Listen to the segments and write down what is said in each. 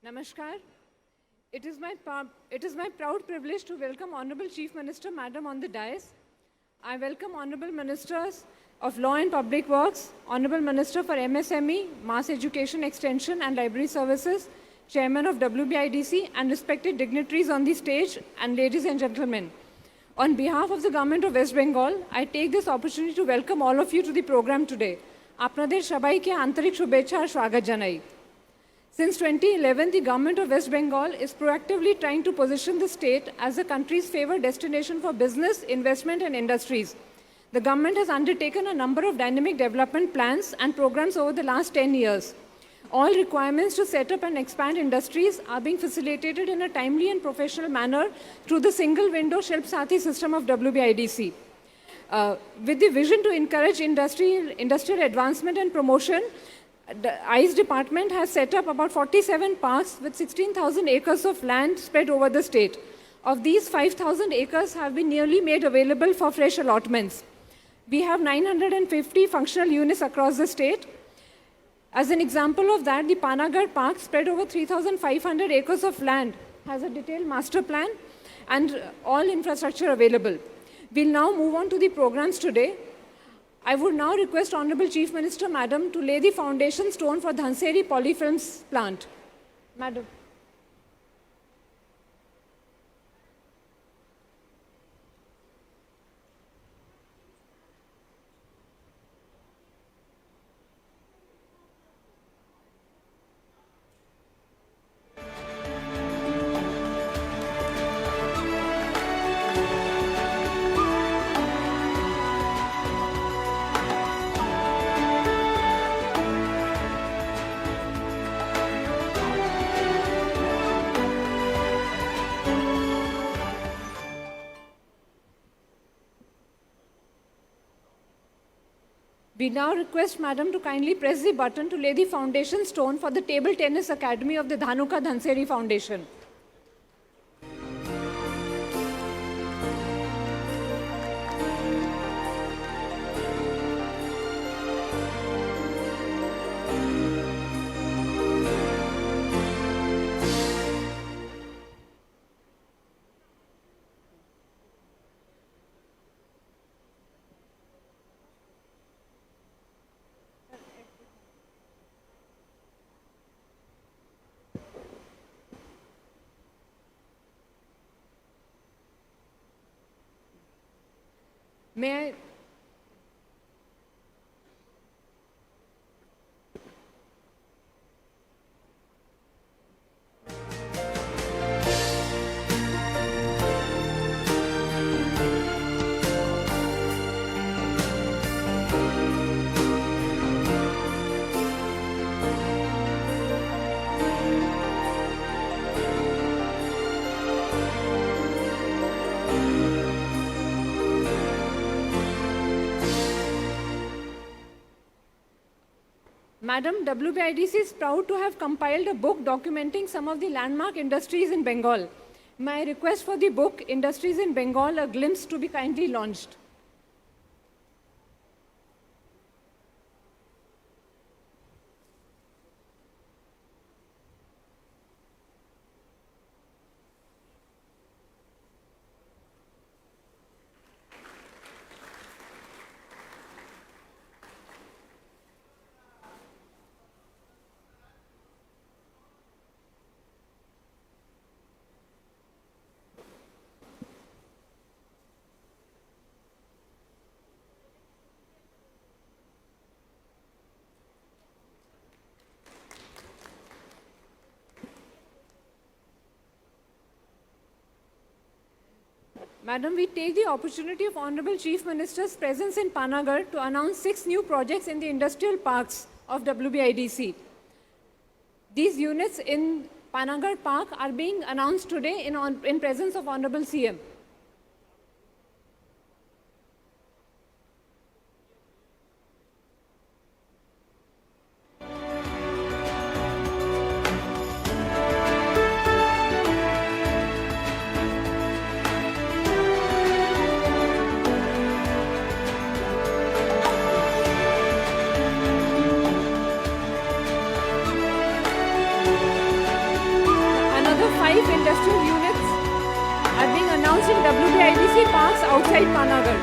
Namaskar. It is my proud privilege to welcome Honorable Chief Minister Madam on the dais. I welcome Honorable Ministers of Law and Public Works, Honorable Minister for MSME, Mass Education Extension and Library Services, Chairman of WBIDC, and respected dignitaries on the stage, and ladies and gentlemen. On behalf of the Government of West Bengal, I take this opportunity to welcome all of you to the program today. আপনাদের সবাইকে আন্তরিক শুভেচ্ছা আর স্বাগত জানাই। Since 2011, the Government of West Bengal is proactively trying to position the state as the country's favored destination for business, investment and industries. The government has undertaken a number of dynamic development plans and programs over the last 10 years. All requirements to set up and expand industries are being facilitated in a timely and professional manner through the single window Shilp Sathi system of WBIDC. With the vision to encourage industrial advancement and promotion, the ICE department has set up about 47 parks with 16,000 acres of land spread over the state. Of these, 5,000 acres have been nearly made available for fresh allotments. We have 950 functional units across the state. As an example of that, the Panagarh Park, spread over 3,500 acres of land, has a detailed master plan and all infrastructure available. We'll now move on to the programs today. I would now request Honorable Chief Minister Madam to lay the foundation stone for Dhanseri Polyfilms plant. Madam. We now request Madam to kindly press the button to lay the foundation stone for the Table Tennis Academy of the Dhanuka Dhanseri Foundation. May I? Madam, WBIDC is proud to have compiled a book documenting some of the landmark industries in Bengal. My request for the book, Industries in Bengal, A Glimpse, to be kindly launched. Madam, we take the opportunity of Honorable Chief Minister's presence in Panagarh to announce 6 new projects in the industrial parks of WBIDC. These units in Panagarh Park are being announced today in presence of Honorable CM. SBC Parks outside Panagarh.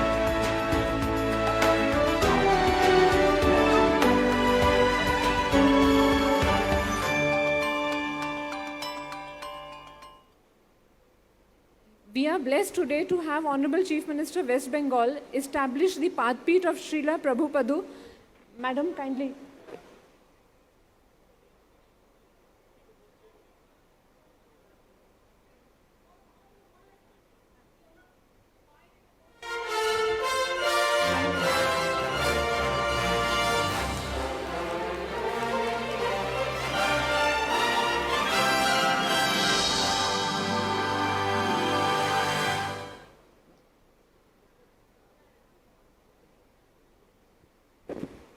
We are blessed today to have Honorable Chief Minister West Bengal establish the Pathpeeth of Srila Prabhupada. Madam, kindly.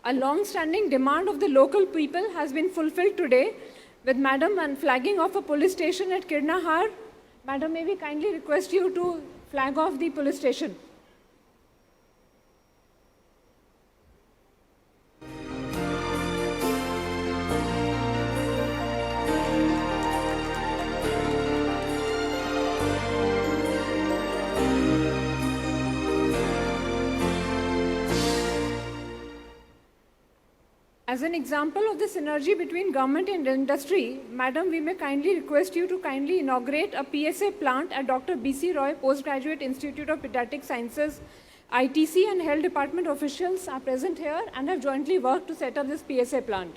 A long-standing demand of the local people has been fulfilled today with Madam and flagging of a police station at Kirnahar. Madam, may we kindly request you to flag off the police station. As an example of the synergy between government and industry, Madam, we may kindly request you to kindly inaugurate a PSA plant at Dr. B.C. Roy Postgraduate Institute of Pediatric Sciences. ITC and Health Department officials are present here and have jointly worked to set up this PSA plant.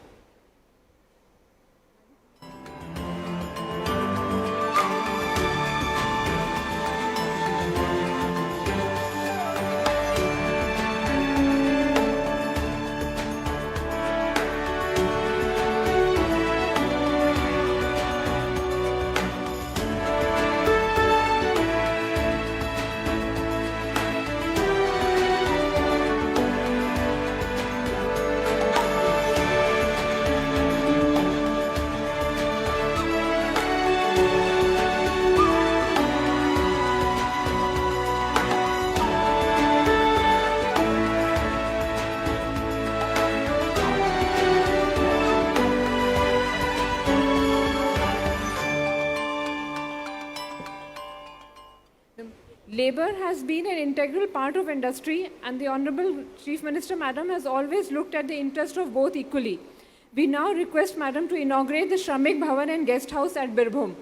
Labour has been an integral part of industry, and the Honourable Chief Minister, Madam, has always looked at the interest of both equally. We now request Madam to inaugurate the Shramik Bhavan and Guest House at Birbhum.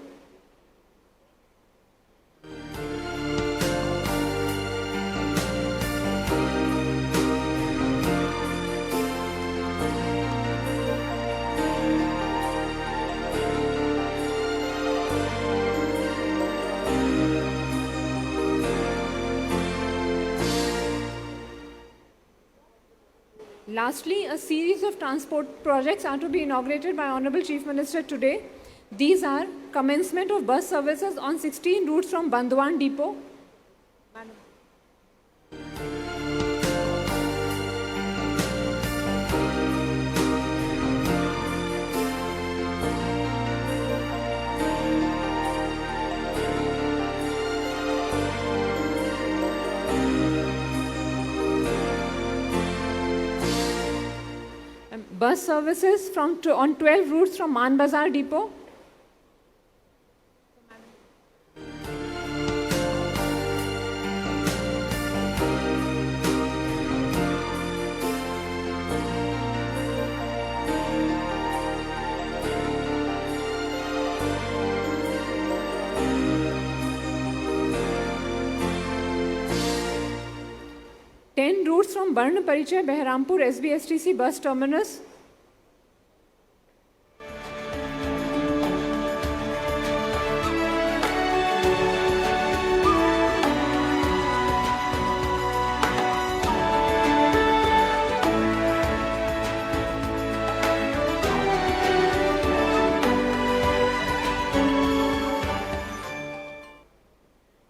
Lastly, a series of transport projects are to be inaugurated by Honourable Chief Minister today. These are commencement of bus services on 16 routes from Bandwan Depot. Bus services on 12 routes from Man Bazar Depot. Ten routes from Barn Parichai Behrampur SBSTC bus terminus.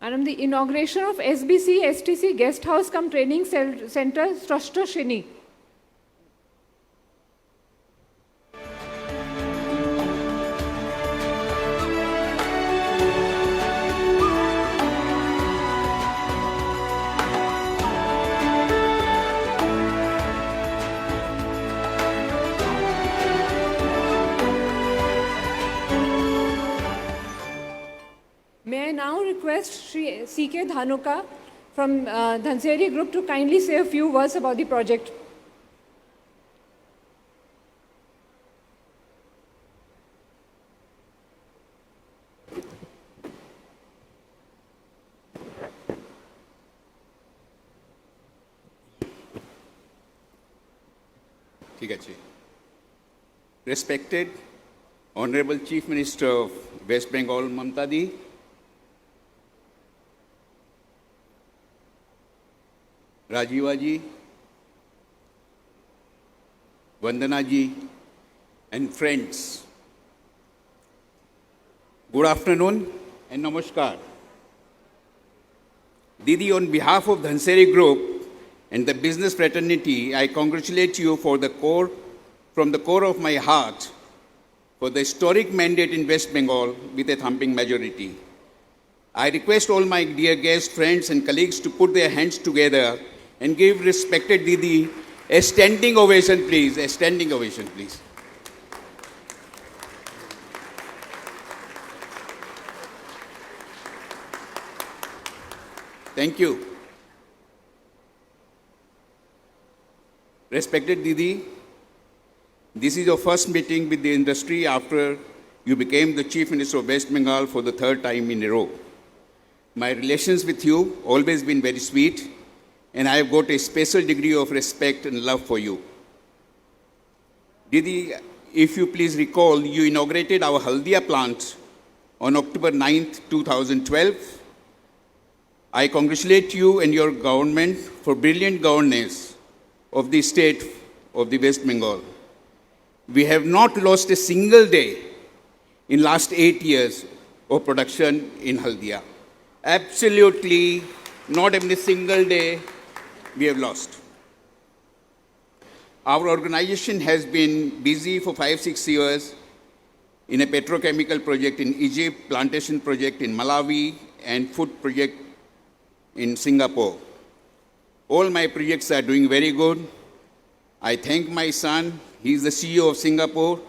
And the inauguration of SBC STC Guest House cum Training Center, Strashta Shini. May I now request Shri C.K. Dhanuka from Dhanseri Group to kindly say a few words about the project. Respected Honorable Chief Minister of West Bengal, Mamta Di, Rajiva Ji, Vandana Ji, and friends, good afternoon and namaskar. Didi, on behalf of Dhanseri Group and the business fraternity, I congratulate you from the core of my heart for the historic mandate in West Bengal with a thumping majority. I request all my dear guests, friends, and colleagues to put their hands together and give respected Didi a standing ovation, please. A standing ovation, please. Thank you. Respected Didi, this is your first meeting with the industry after you became the Chief Minister of West Bengal for the third time in a row. My relations with you always been very sweet, and I have got a special degree of respect and love for you. Didi, if you please recall, you inaugurated our Haldia plant on October 9th, 2012. I congratulate you and your government for brilliant governance of the state of the West Bengal. We have not lost a single day in last 8 years of production in Haldia. Absolutely not even a single day we have lost. Our organization has been busy for 5-6 years in a petrochemical project in Egypt, plantation project in Malawi, and food project in Singapore. All my projects are doing very good. I thank my son. He is the CEO of Singapore.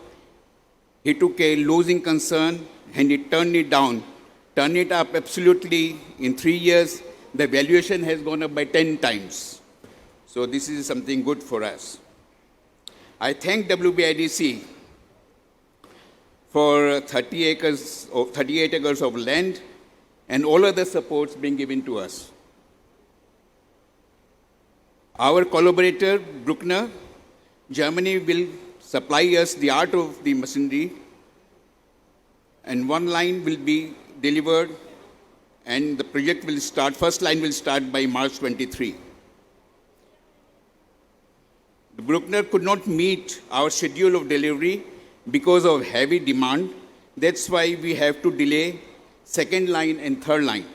He took a losing concern and he turned it down, turned it up absolutely in 3 years. The valuation has gone up by 10 times. So this is something good for us. I thank WBIDC for 38 acres of land and all other supports being given to us. Our collaborator, Bruckner, Germany will supply us the art of the machinery, and one line will be delivered and the project will start, first line will start by March 23. The Bruckner could not meet our schedule of delivery because of heavy demand. That's why we have to delay second line and third line.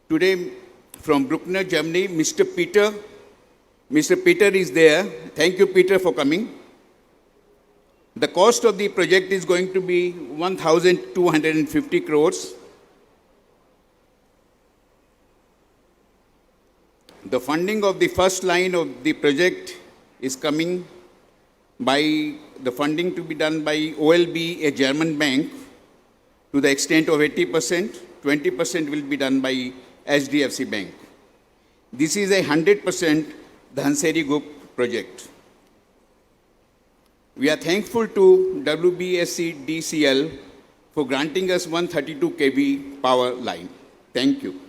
Today, from Bruckner, Germany, Mr. Peter is there. Thank you, Peter, for coming. The cost of the project is going to be 1,250 crores. The funding of the first line of the project is coming by the funding to be done by OLB, a German bank, to the extent of 80%. 20% will be done by HDFC Bank. This is a 100% Dhanseri Group project. We are thankful to WBSC DCL for granting us 132 kV power line. Thank you.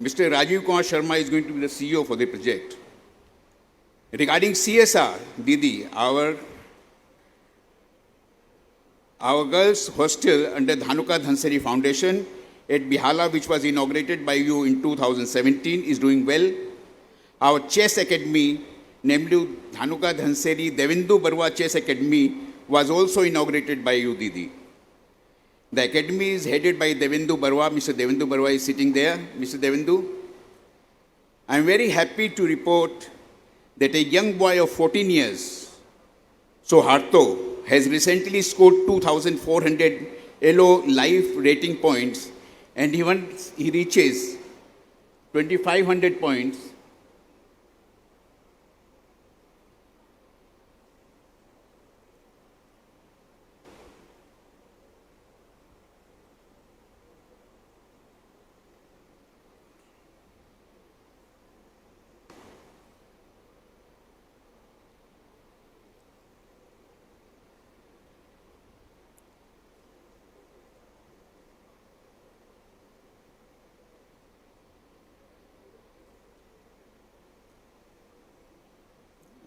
Mr. Rajiv Kumar Sharma is going to be the CEO for the project. Regarding CSR, Didi, our girls' hostel under Dhanuka Dhanseri Foundation at Bihala, which was inaugurated by you in 2017, is doing well. Our chess academy, namely Dhanuka Dhanseri Devendu Barwa Chess Academy, was also inaugurated by you, Didi. The academy is headed by Devendu Barwa. Mr. Devendu Barwa is sitting there. Mr. Devendu, I am very happy to report that a young boy of 14 years, Soharto, has recently scored 2,400 ELO life rating points, and once he reaches 2,500 points,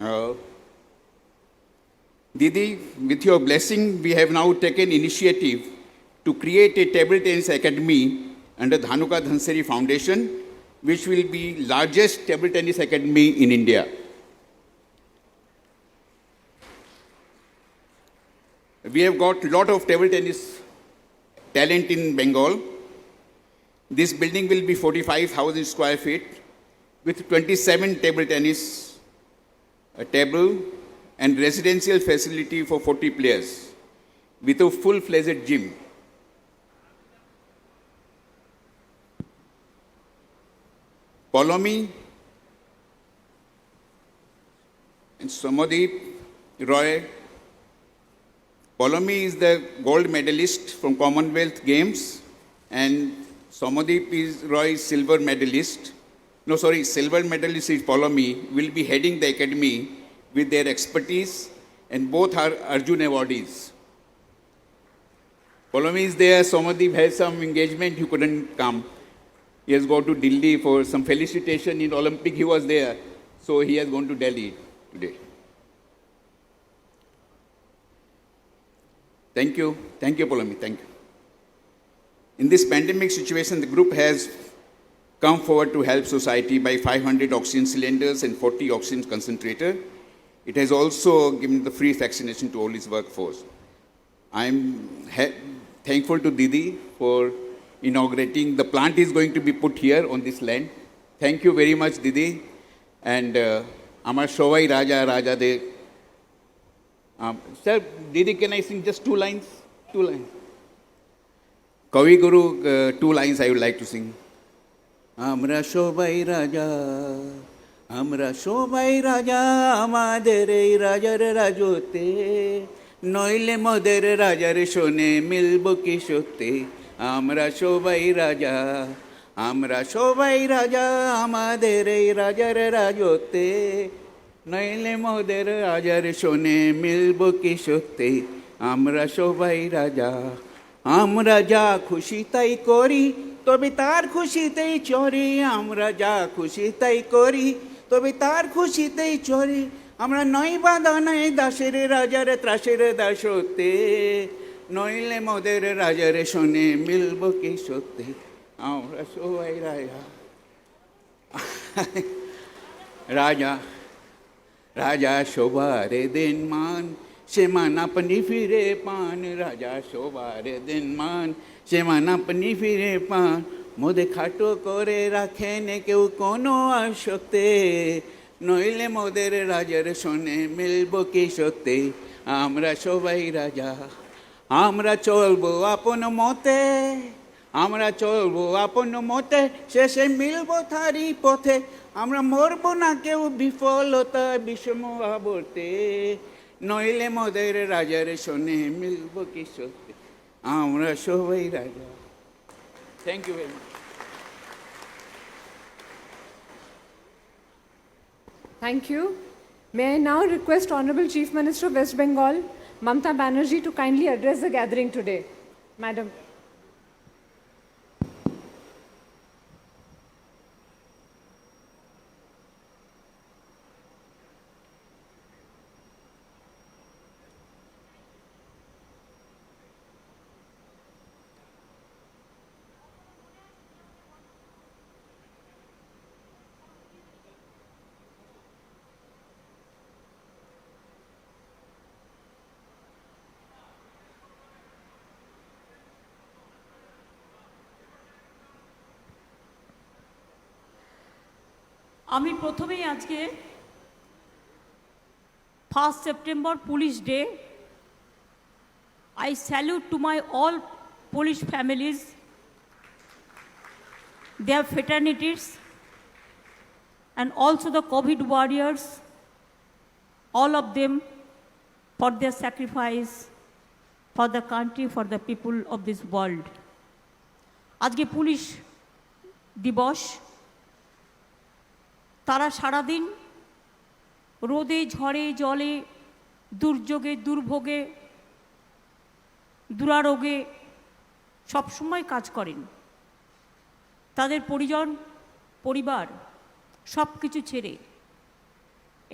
Uh, Didi, with your blessing, we have now taken initiative to create a table tennis academy under Dhanuka Dhansari Foundation, which will be largest table tennis academy in India. We have got a lot of table tennis talent in Bengal. This building will be 45,000 square feet with 27 table tennis table and residential facility for 40 players with a full-fledged gym. Polomi and Somadeep Roy. Polomi is the gold medalist from Commonwealth Games and Somadeep Roy is silver medalist. No, sorry, silver medalist is Polomi, will be heading the academy with their expertise and both are Arjun awardees. Polomi is there, Somadeep has some engagement, he couldn't come. He has gone to Delhi for some felicitation in Olympic, he was there. So he has gone to Delhi today. Thank you, Polomi, thank you. In this pandemic situation, the group has come forward to help society by 500 oxygen cylinders and 40 oxygen concentrator. It has also given the free vaccination to all its workforce. I am thankful to Didi for inaugurating. The plant is going to be put here on this land. Thank you very much, Didi. And Amar Shovai Raja Raja De. Sir, Didi, can I sing just 2 lines? 2 lines. Kavi Guru, 2 lines I would like to sing. Amra Shovai Raja. আমরা সবাই রাজা আমাদের এই রাজার রাজতে নইলে মোদের রাজার শোনে মিলব কি সত্যি আমরা সবাই রাজা আমাদের এই রাজার রাজতে নইলে মোদের রাজার শোনে মিলব কি সত্যি আমরা সবাই রাজা আমরা যা খুশি তাই করি তবে তার খুশিতেই চরি আমরা যা খুশি তাই করি তবে তার খুশিতেই চরি আমরা নই বাঁধা নই দাসের রাজার ত্রাসের দাসতে নইলে মোদের রাজার শোনে মিলব কি সত্যি আমরা সবাই রাজা রাজা রাজা সবার দিন মান সে মান আপনি ফিরে পান রাজা সবার দিন মান সে মান আপনি ফিরে পান মোদে খাটো করে রাখেন কেউ কোনো আসতে নইলে মোদের রাজার শোনে মিলব কি সত্যি আমরা সবাই রাজা আমরা চলবো আপন মতে আমরা চলবো আপন মতে শেষে মিলবো তারি পথে আমরা মরবো না কেউ বিফলতা বিষম আবর্তে নইলে মোদের রাজার শোনে মিলব কি সত্যি আমরা সবাই রাজা thank you very much Thank you. May I now request Honorable Chief Minister of West Bengal, Mamata Banerjee, to kindly address the gathering today. Madam. আমি প্রথমেই আজকে 1 September police day I salute to my all police families, their fraternities, and also the COVID warriors, all of them for their sacrifice for the country, for the people of this world. আজকে police দিবস তারা সারাদিন রোদে ঝড়ে জলে দুর্যোগে দুর্ভোগে দুরারোগে সবসময় কাজ করেন তাদের পরিজন পরিবার সব কিছু ছেড়ে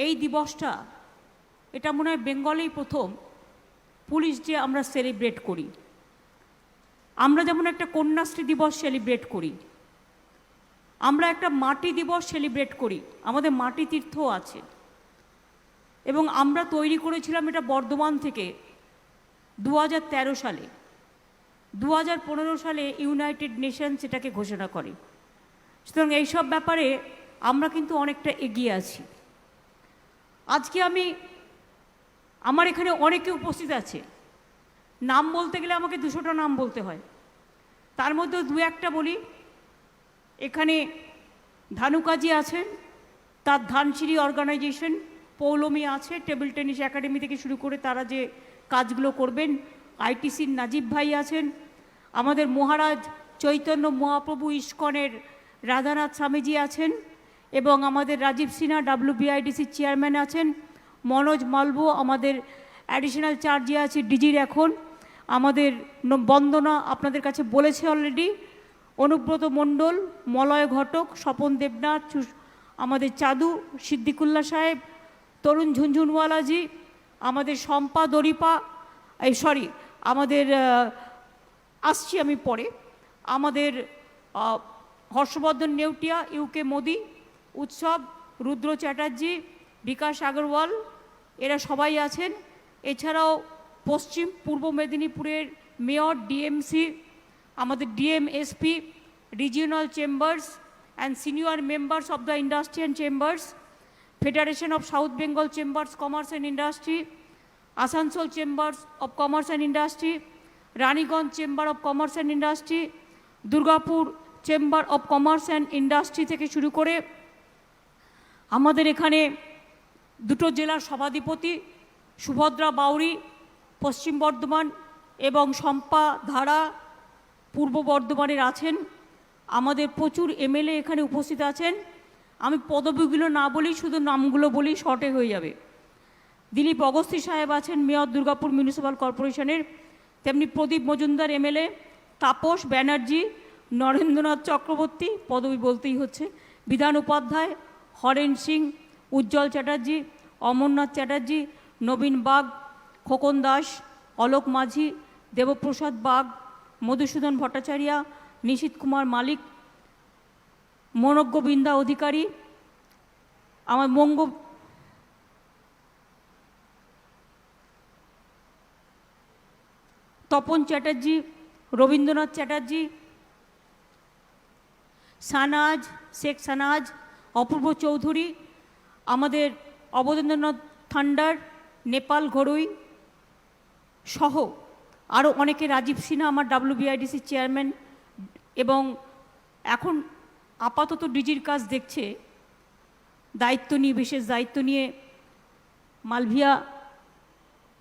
এই দিবসটা এটা মনে হয় বেঙ্গলেই প্রথম পুলিশ ডে আমরা সেলিব্রেট করি। আমরা যেমন একটা কন্যাশ্রী দিবস সেলিব্রেট করি, আমরা একটা মাটি দিবস সেলিব্রেট করি, আমাদের মাটি তীর্থ আছে, এবং আমরা তৈরি করেছিলাম এটা বর্ধমান থেকে 2013 সালে। 2015 সালে ইউনাইটেড নেশনস এটাকে ঘোষণা করে। সুতরাং এইসব ব্যাপারে আমরা কিন্তু অনেকটা এগিয়ে আছি। আজকে আমার এখানে অনেকে উপস্থিত আছে, নাম বলতে গেলে আমাকে 200টা নাম বলতে হয়, তার মধ্যে দু একটা বলি। এখানে ধানুকাজি আছেন, তার ধানসিঁড়ি অর্গানাইজেশন, পৌলমী আছে, টেবিল টেনিস একাডেমি থেকে শুরু করে তারা যে কাজগুলো করবেন। আইটিসির নাজিব ভাই আছেন, আমাদের মহারাজ চৈতন্য মহাপ্রভু ইস্কনের রাধানাথ স্বামীজি আছেন, এবং আমাদের রাজীব সিনহা WBIDCর চেয়ারম্যান আছেন, মনোজ মালবো আমাদের অ্যাডিশনাল চার্জে আছে ডিজির এখন, আমাদের বন্দনা আপনাদের কাছে বলেছে অলরেডি, অনুব্রত মণ্ডল, মলয় ঘটক, স্বপন দেবনাথ, আমাদের চাদু সিদ্দিকুল্লাহ সাহেব, তরুণ ঝুনঝুনওয়ালাজি, আমাদের শম্পা দরিপা, আমাদের আসছি আমি পরে, আমাদের হর্ষবর্ধন নেউটিয়া, UK মোদি উৎসব, রুদ্র চ্যাটার্জি, বিকাশ আগরওয়াল, এরা সবাই আছেন। এছাড়াও পশ্চিম পূর্ব মেদিনীপুরের মেয়র, DMC, আমাদের DMSP, regional chambers and senior members of the industrial chambers, federation of south Bengal chambers commerce and industry, Asansol chambers of commerce and industry, Raniganj chamber of commerce and industry, Durgapur chamber of commerce and industry থেকে শুরু করে আমাদের এখানে দুটো জেলার সভাধিপতি সুভদ্রা বাউরি পশ্চিম বর্ধমান এবং শম্পা ধারা পূর্ব বর্ধমানের আছেন। আমাদের প্রচুর MLA এখানে উপস্থিত আছেন। আমি পদবিগুলো না বলি, শুধু নামগুলো বলি, শর্টে হয়ে যাবে। দিলীপ অগস্তি সাহেব আছেন, মেয়র দুর্গাপুর মিউনিসিপ্যাল কর্পোরেশনের, তেমনি প্রদীপ মজুমদার MLA, তাপস ব্যানার্জি, নরেন্দ্রনাথ চক্রবর্তী, পদবি বলতেই হচ্ছে, বিধান উপাধ্যায়, হরেন সিং, উজ্জ্বল চ্যাটার্জি, অমরনাথ চ্যাটার্জি, নবীন বাগ, খোকন দাস, অলোক মাঝি, দেবপ্রসাদ বাগ, মধুসূদন ভট্টাচার্য, নিশীত কুমার মালিক, মনোজ্ঞবিন্দা অধিকারী, আমার তপন চ্যাটার্জি, রবীন্দ্রনাথ চ্যাটার্জি, সানাজ, শেখ সানাজ, অপূর্ব চৌধুরী, আমাদের অবনীন্দ্রনাথ থান্ডার, নেপাল ঘরুই সহ আরও অনেকে, রাজীব সিনহা আমার WBIDCর চেয়ারম্যান, এবং এখন আপাতত ডিজির কাজ দেখছে, দায়িত্ব নিয়ে, বিশেষ দায়িত্ব নিয়ে মালভিয়া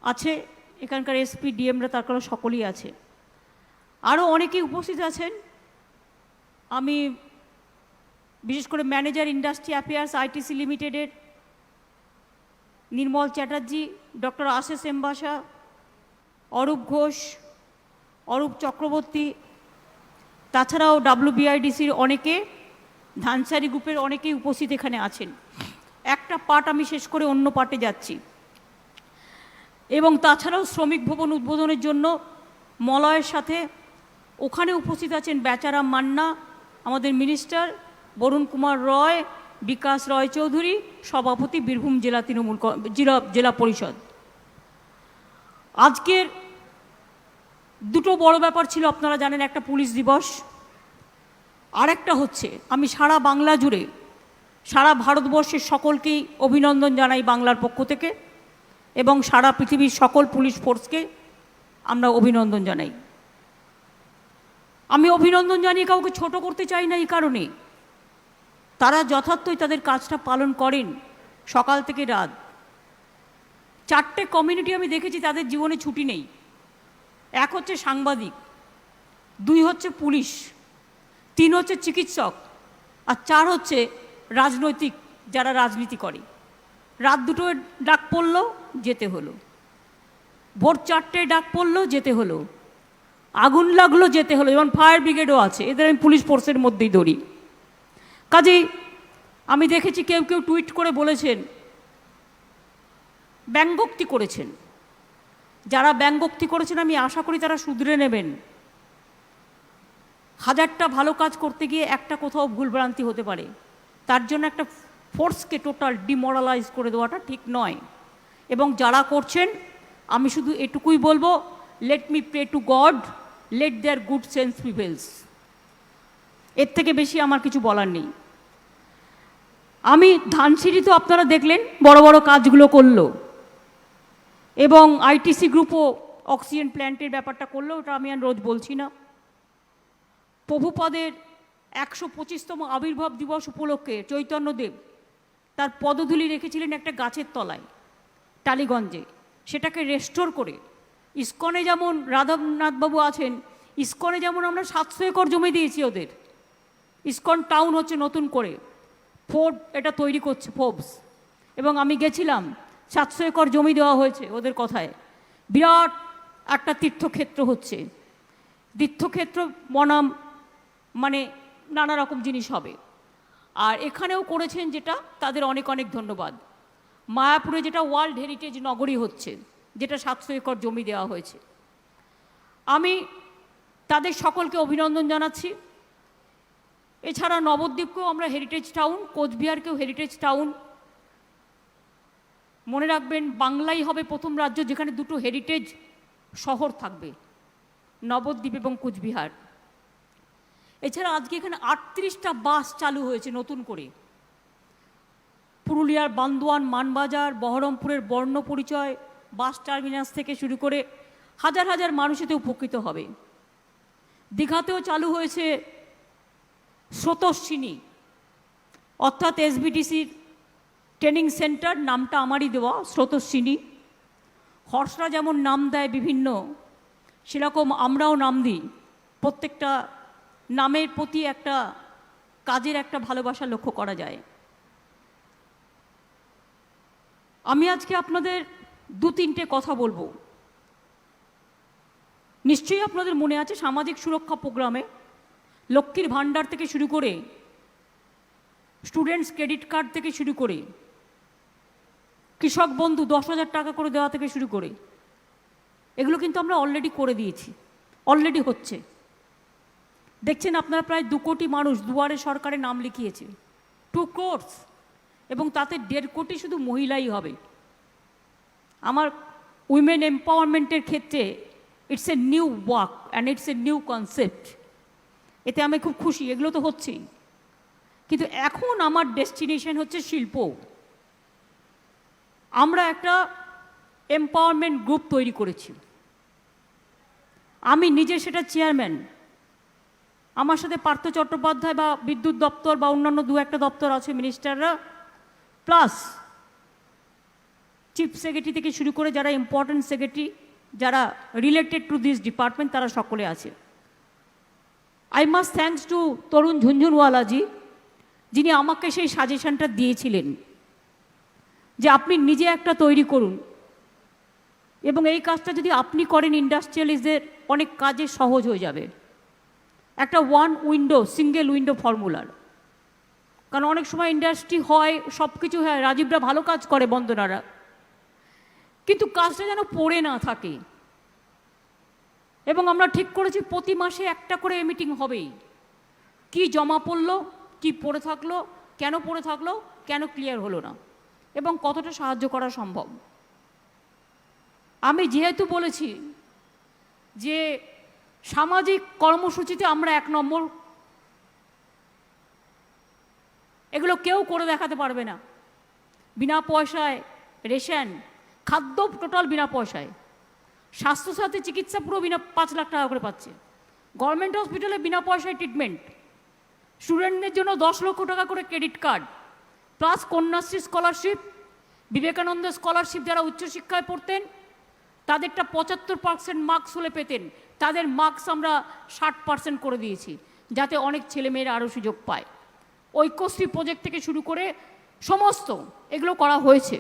আছে, এখানকার SP DMরা তার কারণ সকলেই আছে, আরও অনেকেই উপস্থিত আছেন। আমি বিশেষ করে ম্যানেজার ইন্ডাস্ট্রি অ্যাফেয়ার্স ITC লিমিটেডের নির্মল চ্যাটার্জি, ডক্টর আশেষ এমবাসা, অরূপ ঘোষ, অরূপ চক্রবর্তী, তাছাড়াও WBIDCর অনেকে, ধানসারি গ্রুপের অনেকেই উপস্থিত এখানে আছেন। একটা পার্ট আমি শেষ করে অন্য পার্টে যাচ্ছি। এবং তাছাড়াও শ্রমিক ভবন উদ্বোধনের জন্য মলয়ের সাথে ওখানে উপস্থিত আছেন বেচারাম মান্না, আমাদের মিনিস্টার, বরুণ কুমার রয়, বিকাশ রয় চৌধুরী, সভাপতি বীরভূম জেলা তৃণমূল জেলা পরিষদ। আজকের দুটো বড় ব্যাপার ছিল, আপনারা জানেন, একটা পুলিশ দিবস, আর একটা হচ্ছে আমি সারা বাংলা জুড়ে, সারা ভারতবর্ষের সকলকেই অভিনন্দন জানাই বাংলার পক্ষ থেকে, এবং সারা পৃথিবীর সকল পুলিশ ফোর্সকে আমরা অভিনন্দন জানাই। আমি অভিনন্দন জানিয়ে কাউকে ছোট করতে চাই না, এই কারণে তারা যথার্থই তাদের কাজটা পালন করেন সকাল থেকে রাত। 4টে কমিউনিটি আমি দেখেছি তাদের জীবনে ছুটি নেই। এক হচ্ছে সাংবাদিক, 2 হচ্ছে পুলিশ, 3 হচ্ছে চিকিৎসক, আর 4 হচ্ছে রাজনৈতিক যারা রাজনীতি করে। রাত 2টোয় ডাক পড়লো, যেতে হলো, ভোর 4টেয় ডাক পড়লো, যেতে হলো, আগুন লাগলো, যেতে হলো, যেমন ফায়ার ব্রিগেডও আছে, এদের আমি পুলিশ ফোর্সের মধ্যেই ধরি। কাজেই আমি দেখেছি কেউ কেউ টুইট করে বলেছেন ব্যঙ্গোক্তি করেছেন। যারা ব্যঙ্গোক্তি করেছেন আমি আশা করি তারা শুধরে নেবেন। হাজারটা ভালো কাজ করতে গিয়ে একটা কোথাও ভুলভ্রান্তি হতে পারে, তার জন্য একটা ফোর্সকে টোটাল ডিমোরালাইজ করে দেওয়াটা ঠিক নয়। এবং যারা করছেন আমি শুধু এটুকুই বলবো, let me pray to God, let their good sense prevails. এর থেকে বেশি আমার কিছু বলার নেই। আমি ধানসিঁড়ি তো আপনারা দেখলেন বড় বড় কাজগুলো করলো, এবং আইটিসি গ্রুপও অক্সিজেন প্ল্যান্টের ব্যাপারটা করলো, ওটা আমি আর রোজ বলছি না। প্রভুপদের 125তম আবির্ভাব দিবস উপলক্ষে চৈতন্যদেব তার পদধূলি রেখেছিলেন একটা গাছের তলায় টালিগঞ্জে, সেটাকে রেস্টোর করে ইস্কনে যেমন রাধানাথবাবু আছেন, ইস্কনে যেমন আমরা 700 একর জমি দিয়েছি ওদের। ইস্কন টাউন হচ্ছে নতুন করে, ফোর্ড এটা তৈরি করছে ফোর্বস, এবং আমি গেছিলাম, 700 একর জমি দেওয়া হয়েছে ওদের কথায়। বিরাট একটা তীর্থক্ষেত্র হচ্ছে, তীর্থক্ষেত্র বনাম মানে নানা রকম জিনিস হবে। আর এখানেও করেছেন যেটা, তাদের অনেক অনেক ধন্যবাদ। মায়াপুরে যেটা ওয়ার্ল্ড হেরিটেজ নগরী হচ্ছে, যেটা 700 একর জমি দেওয়া হয়েছে, আমি তাদের সকলকে অভিনন্দন জানাচ্ছি। এছাড়া নবদ্বীপকেও আমরা হেরিটেজ টাউন, কোচবিহারকেও হেরিটেজ টাউন। মনে রাখবেন বাংলাই হবে প্রথম রাজ্য যেখানে দুটো হেরিটেজ শহর থাকবে, নবদ্বীপ এবং কোচবিহার। এছাড়া আজকে এখানে 38টা বাস চালু হয়েছে নতুন করে। পুরুলিয়ার বান্দোয়ান, মানবাজার, বহরমপুরের বর্ণপরিচয় বাস টার্মিনাস থেকে শুরু করে হাজার হাজার মানুষ এতে উপকৃত হবে। দীঘাতেও চালু হয়েছে স্রোতস্বিনী, অর্থাৎ এসবিটিসির ট্রেনিং সেন্টার, নামটা আমারই দেওয়া, স্রোতস্বিনী। হর্ষরা যেমন নাম দেয় বিভিন্ন, সেরকম আমরাও নাম দিই। প্রত্যেকটা নামের প্রতি একটা কাজের একটা ভালোবাসা লক্ষ্য করা যায়। আমি আজকে আপনাদের 2-3টে কথা বলবো। নিশ্চয়ই আপনাদের মনে আছে সামাজিক সুরক্ষা প্রোগ্রামে লক্ষ্মীর ভাণ্ডার থেকে শুরু করে, স্টুডেন্টস ক্রেডিট কার্ড থেকে শুরু করে, কৃষক বন্ধু 10,000 টাকা করে দেওয়া থেকে শুরু করে, এগুলো কিন্তু আমরা অলরেডি করে দিয়েছি, অলরেডি হচ্ছে। দেখছেন আপনারা প্রায় 2 কোটি মানুষ দুয়ারে সরকারে নাম লিখিয়েছে, 2 crores, এবং তাতে 1.5 কোটি শুধু মহিলাই হবে। আমার উইমেন এম্পাওয়ারমেন্টের ক্ষেত্রে it's a new work and it's a new concept, এতে আমি খুব খুশি। এগুলো তো হচ্ছেই, কিন্তু এখন আমার ডেস্টিনেশন হচ্ছে শিল্প। আমরা একটা এম্পাওয়ারমেন্ট গ্রুপ তৈরি করেছি, আমি নিজে সেটা চেয়ারম্যান। আমার সাথে পার্থ চট্টোপাধ্যায় বা বিদ্যুৎ দপ্তর বা অন্যান্য 2-1টা দপ্তর আছে, মিনিস্টাররা, প্লাস চিফ সেক্রেটারি থেকে শুরু করে যারা ইম্পর্টেন্ট সেক্রেটারি, যারা রিলেটেড টু দিস ডিপার্টমেন্ট, তারা সকলে আছে। আই মাস্ট থ্যাঙ্কস টু তরুণ ঝুনঝুনওয়ালাজি, যিনি আমাকে সেই সাজেশনটা দিয়েছিলেন যে আপনি নিজে একটা তৈরি করুন, এবং এই কাজটা যদি আপনি করেন ইন্ডাস্ট্রিয়ালিস্টদের অনেক কাজে সহজ হয়ে যাবে। একটা সিঙ্গেল উইন্ডো ফর্মুলার। কারণ অনেক সময় ইন্ডাস্ট্রি হয়, সব কিছু হয়, রাজীবরা ভালো কাজ করে, বন্দনারা, কিন্তু কাজটা যেন পড়ে না থাকে। এবং আমরা ঠিক করেছি প্রতি মাসে একটা করে মিটিং হবেই। কি জমা পড়লো, কি পড়ে থাকলো, কেন পড়ে থাকলো, কেন ক্লিয়ার হলো না, এবং কতটা সাহায্য করা সম্ভব। আমি যেহেতু বলেছি যে সামাজিক কর্মসূচিতে আমরা 1 নম্বর, এগুলো কেউ করে দেখাতে পারবে না। বিনা পয়সায় রেশন, খাদ্য টোটাল বিনা পয়সায়, স্বাস্থ্যসাথী চিকিৎসা পুরো বিনা, 5 লাখ টাকা করে পাচ্ছে, গভর্নমেন্ট হসপিটালে বিনা পয়সায় ট্রিটমেন্ট, স্টুডেন্টদের জন্য 10 লক্ষ টাকা করে credit card, plus Kanyashree scholarship, Vivekananda scholarship. যারা উচ্চশিক্ষায় পড়তেন তাদেরটা 75% মার্কস হলে পেতেন, তাদের মার্কস আমরা 60% করে দিয়েছি, যাতে অনেক ছেলেমেয়েরা আরও সুযোগ পায়। ঐক্যশ্রী প্রজেক্ট থেকে শুরু করে সমস্ত এগুলো করা হয়েছে।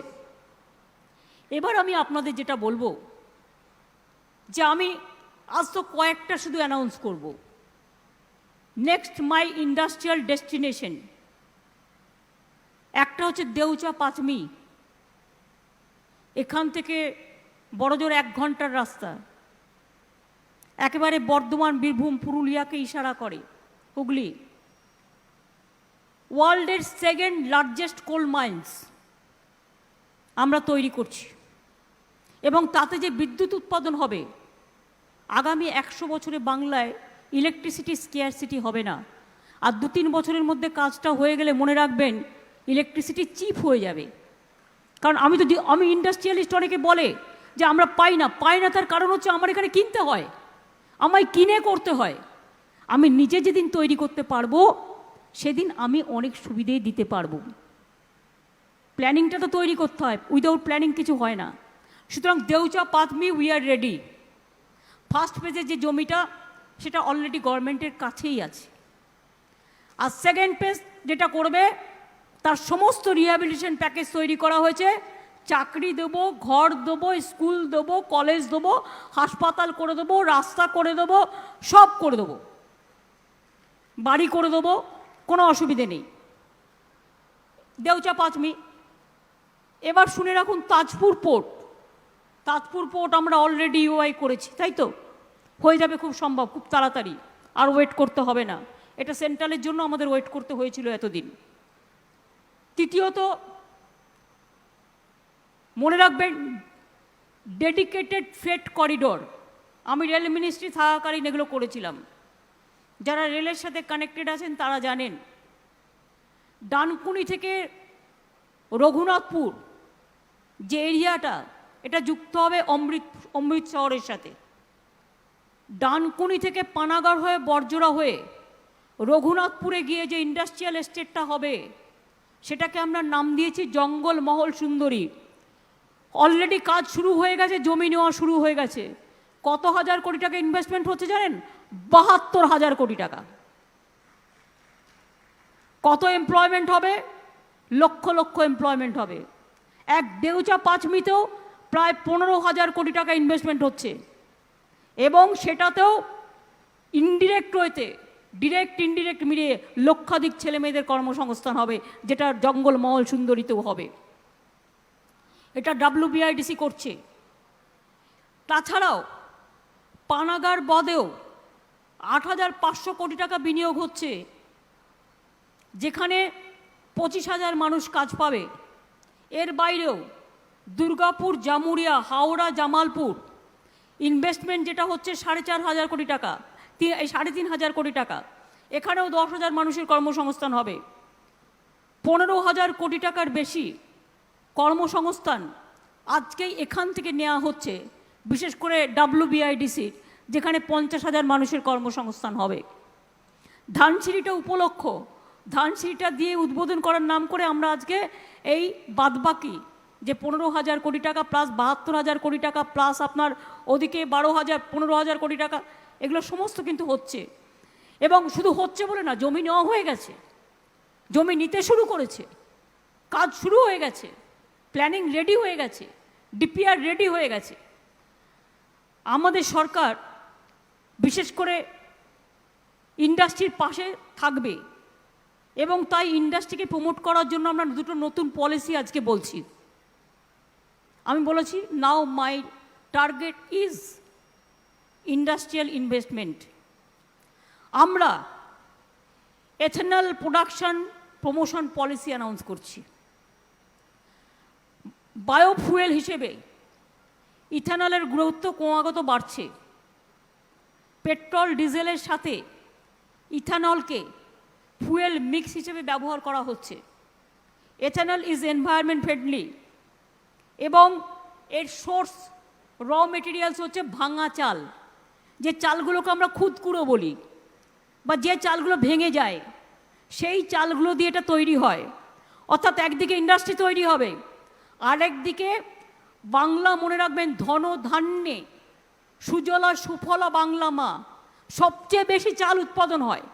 এবার আমি আপনাদের যেটা বলবো, যে আমি আজ তো কয়েকটা শুধু অ্যানাউন্স করব। নেক্সট মাই ইন্ডাস্ট্রিয়াল ডেস্টিনেশন, একটা হচ্ছে দেউচা পাঁচমি, এখান থেকে বড়জোর 1 ঘন্টার রাস্তা, একেবারে বর্ধমান, বীরভূম, পুরুলিয়াকে ইশারা করে। হুগলি ওয়ার্ল্ডের 2nd লার্জেস্ট কোল মাইন্স আমরা তৈরি করছি, এবং তাতে যে বিদ্যুৎ উৎপাদন হবে, আগামী 100 বছরে বাংলায় ইলেকট্রিসিটি স্কেয়ারসিটি হবে না। আর 2-3 বছরের মধ্যে কাজটা হয়ে গেলে মনে রাখবেন ইলেকট্রিসিটি চিপ হয়ে যাবে। কারণ আমি ইন্ডাস্ট্রিয়ালিস্ট, অনেকে বলে যে আমরা পাই না, তার কারণ হচ্ছে আমার এখানে কিনতে হয়, আমায় কিনে করতে হয়। আমি নিজে যেদিন তৈরি করতে পারবো সেদিন আমি অনেক সুবিধেই দিতে পারবো। প্ল্যানিংটা তো তৈরি করতে হয়, উইদাউট প্ল্যানিং কিছু হয় না। সুতরাং Deucha Pachami we are ready. First ফেজের যে জমিটা সেটা অলরেডি গভর্নমেন্টের কাছেই আছে। আর সেকেন্ড ফেজ যেটা করবে তার সমস্ত রিহ্যাবিলিটেশন প্যাকেজ তৈরি করা হয়েছে। চাকরি দেবো, ঘর দেবো, স্কুল দেবো, কলেজ দেবো, হাসপাতাল করে দেবো, রাস্তা করে দেবো, সব করে দেবো, বাড়ি করে দেবো, কোনো অসুবিধে নেই। দেউচা পাঁচমি। এবার শুনে রাখুন তাজপুর পোর্ট। তাজপুর পোর্ট আমরা অলরেডি ইউআই করেছি, তাই তো? হয়ে যাবে খুব সম্ভব, খুব তাড়াতাড়ি, আর ওয়েট করতে হবে না। এটা সেন্ট্রালের জন্য আমাদের ওয়েট করতে হয়েছিল এতদিন। তৃতীয়ত মনে রাখবেন ডেডিকেটেড ফ্রেট করিডোর। আমি রেল মিনিস্ট্রি থাকাকালীন এগুলো করেছিলাম। যারা রেলের সাথে কানেক্টেড আছেন তারা জানেন, ডানকুনি থেকে রঘুনাথপুর যে এরিয়াটা, এটা যুক্ত হবে অমৃত শহরের সাথে। ডানকুনি থেকে পানাগড় হয়ে বরজোড়া হয়ে রঘুনাথপুরে গিয়ে যে ইন্ডাস্ট্রিয়াল এস্টেটটা হবে সেটাকে আমরা নাম দিয়েছি জঙ্গল মহল সুন্দরী। অলরেডি কাজ শুরু হয়ে গেছে, জমি নেওয়া শুরু হয়ে গেছে। কত হাজার কোটি টাকা ইনভেস্টমেন্ট হচ্ছে জানেন? 72,000 কোটি টাকা। কত এমপ্লয়মেন্ট হবে? লক্ষ লক্ষ এমপ্লয়মেন্ট হবে। এক দেউচা পাঁচমিতেও প্রায় 15,000 কোটি টাকা ইনভেস্টমেন্ট হচ্ছে, এবং সেটাতেও ইনডিরেক্ট ওয়েতে, ডিরেক্ট ইনডিরেক্ট মিলিয়ে লক্ষাধিক ছেলে মেয়েদের কর্মসংস্থান হবে, যেটা জঙ্গল মহল সুন্দরীতেও হবে। এটা WBIDC করছে। তাছাড়াও পানাগড় বদেও 8,500 কোটি টাকা বিনিয়োগ হচ্ছে, যেখানে 25,000 মানুষ কাজ পাবে। এর বাইরেও দুর্গাপুর, জামুরিয়া, হাওড়া, জামালপুর ইনভেস্টমেন্ট যেটা হচ্ছে 4,500 কোটি টাকা, 3,500 কোটি টাকা, এখানেও 10,000 মানুষের কর্মসংস্থান হবে। 15,000 কোটি টাকার বেশি কর্মসংস্থান আজকেই এখান থেকে নেওয়া হচ্ছে, বিশেষ করে WBIDC, যেখানে 50,000 মানুষের কর্মসংস্থান হবে। ধানসিঁড়িটা উপলক্ষ, ধানসিঁড়িটা দিয়ে উদ্বোধন করার নাম করে আমরা আজকে এই বাদবাকি যে 15,000 কোটি টাকা প্লাস 72,000 কোটি টাকা প্লাস আপনার ওদিকে 15,000 কোটি টাকা, এগুলো সমস্ত কিন্তু হচ্ছে। এবং শুধু হচ্ছে বলে না, জমি নেওয়া হয়ে গেছে, জমি নিতে শুরু করেছে, কাজ শুরু হয়ে গেছে, প্ল্যানিং রেডি হয়ে গেছে, ডিপিআর রেডি হয়ে গেছে। আমাদের সরকার বিশেষ করে ইন্ডাস্ট্রির পাশে থাকবে, এবং তাই ইন্ডাস্ট্রিকে প্রমোট করার জন্য আমরা দুটো নতুন পলিসি আজকে বলছি। আমি বলেছি now my target is industrial investment. আমরা ethanol production promotion policy announce করছি। বায়োফুয়েল হিসেবে ইথানলের গুরুত্ব ক্রমাগত বাড়ছে। পেট্রোল ডিজেলের সাথে ইথানলকে ফুয়েল মিক্স হিসেবে ব্যবহার করা হচ্ছে। এথানল ইজ এনভায়রনমেন্ট ফ্রেন্ডলি, এবং এর সোর্স র মেটেরিয়ালস হচ্ছে ভাঙা চাল, যে চালগুলোকে আমরা খুদকুড়ো বলি, বা যে চালগুলো ভেঙে যায় সেই চালগুলো দিয়ে এটা তৈরি হয়। অর্থাৎ একদিকে ইন্ডাস্ট্রি তৈরি হবে, আরেকদিকে বাংলা, মনে রাখবেন, ধন ধান্যে সুজলা সুফলা বাংলা মা, সবচেয়ে বেশি চাল উৎপাদন হয়।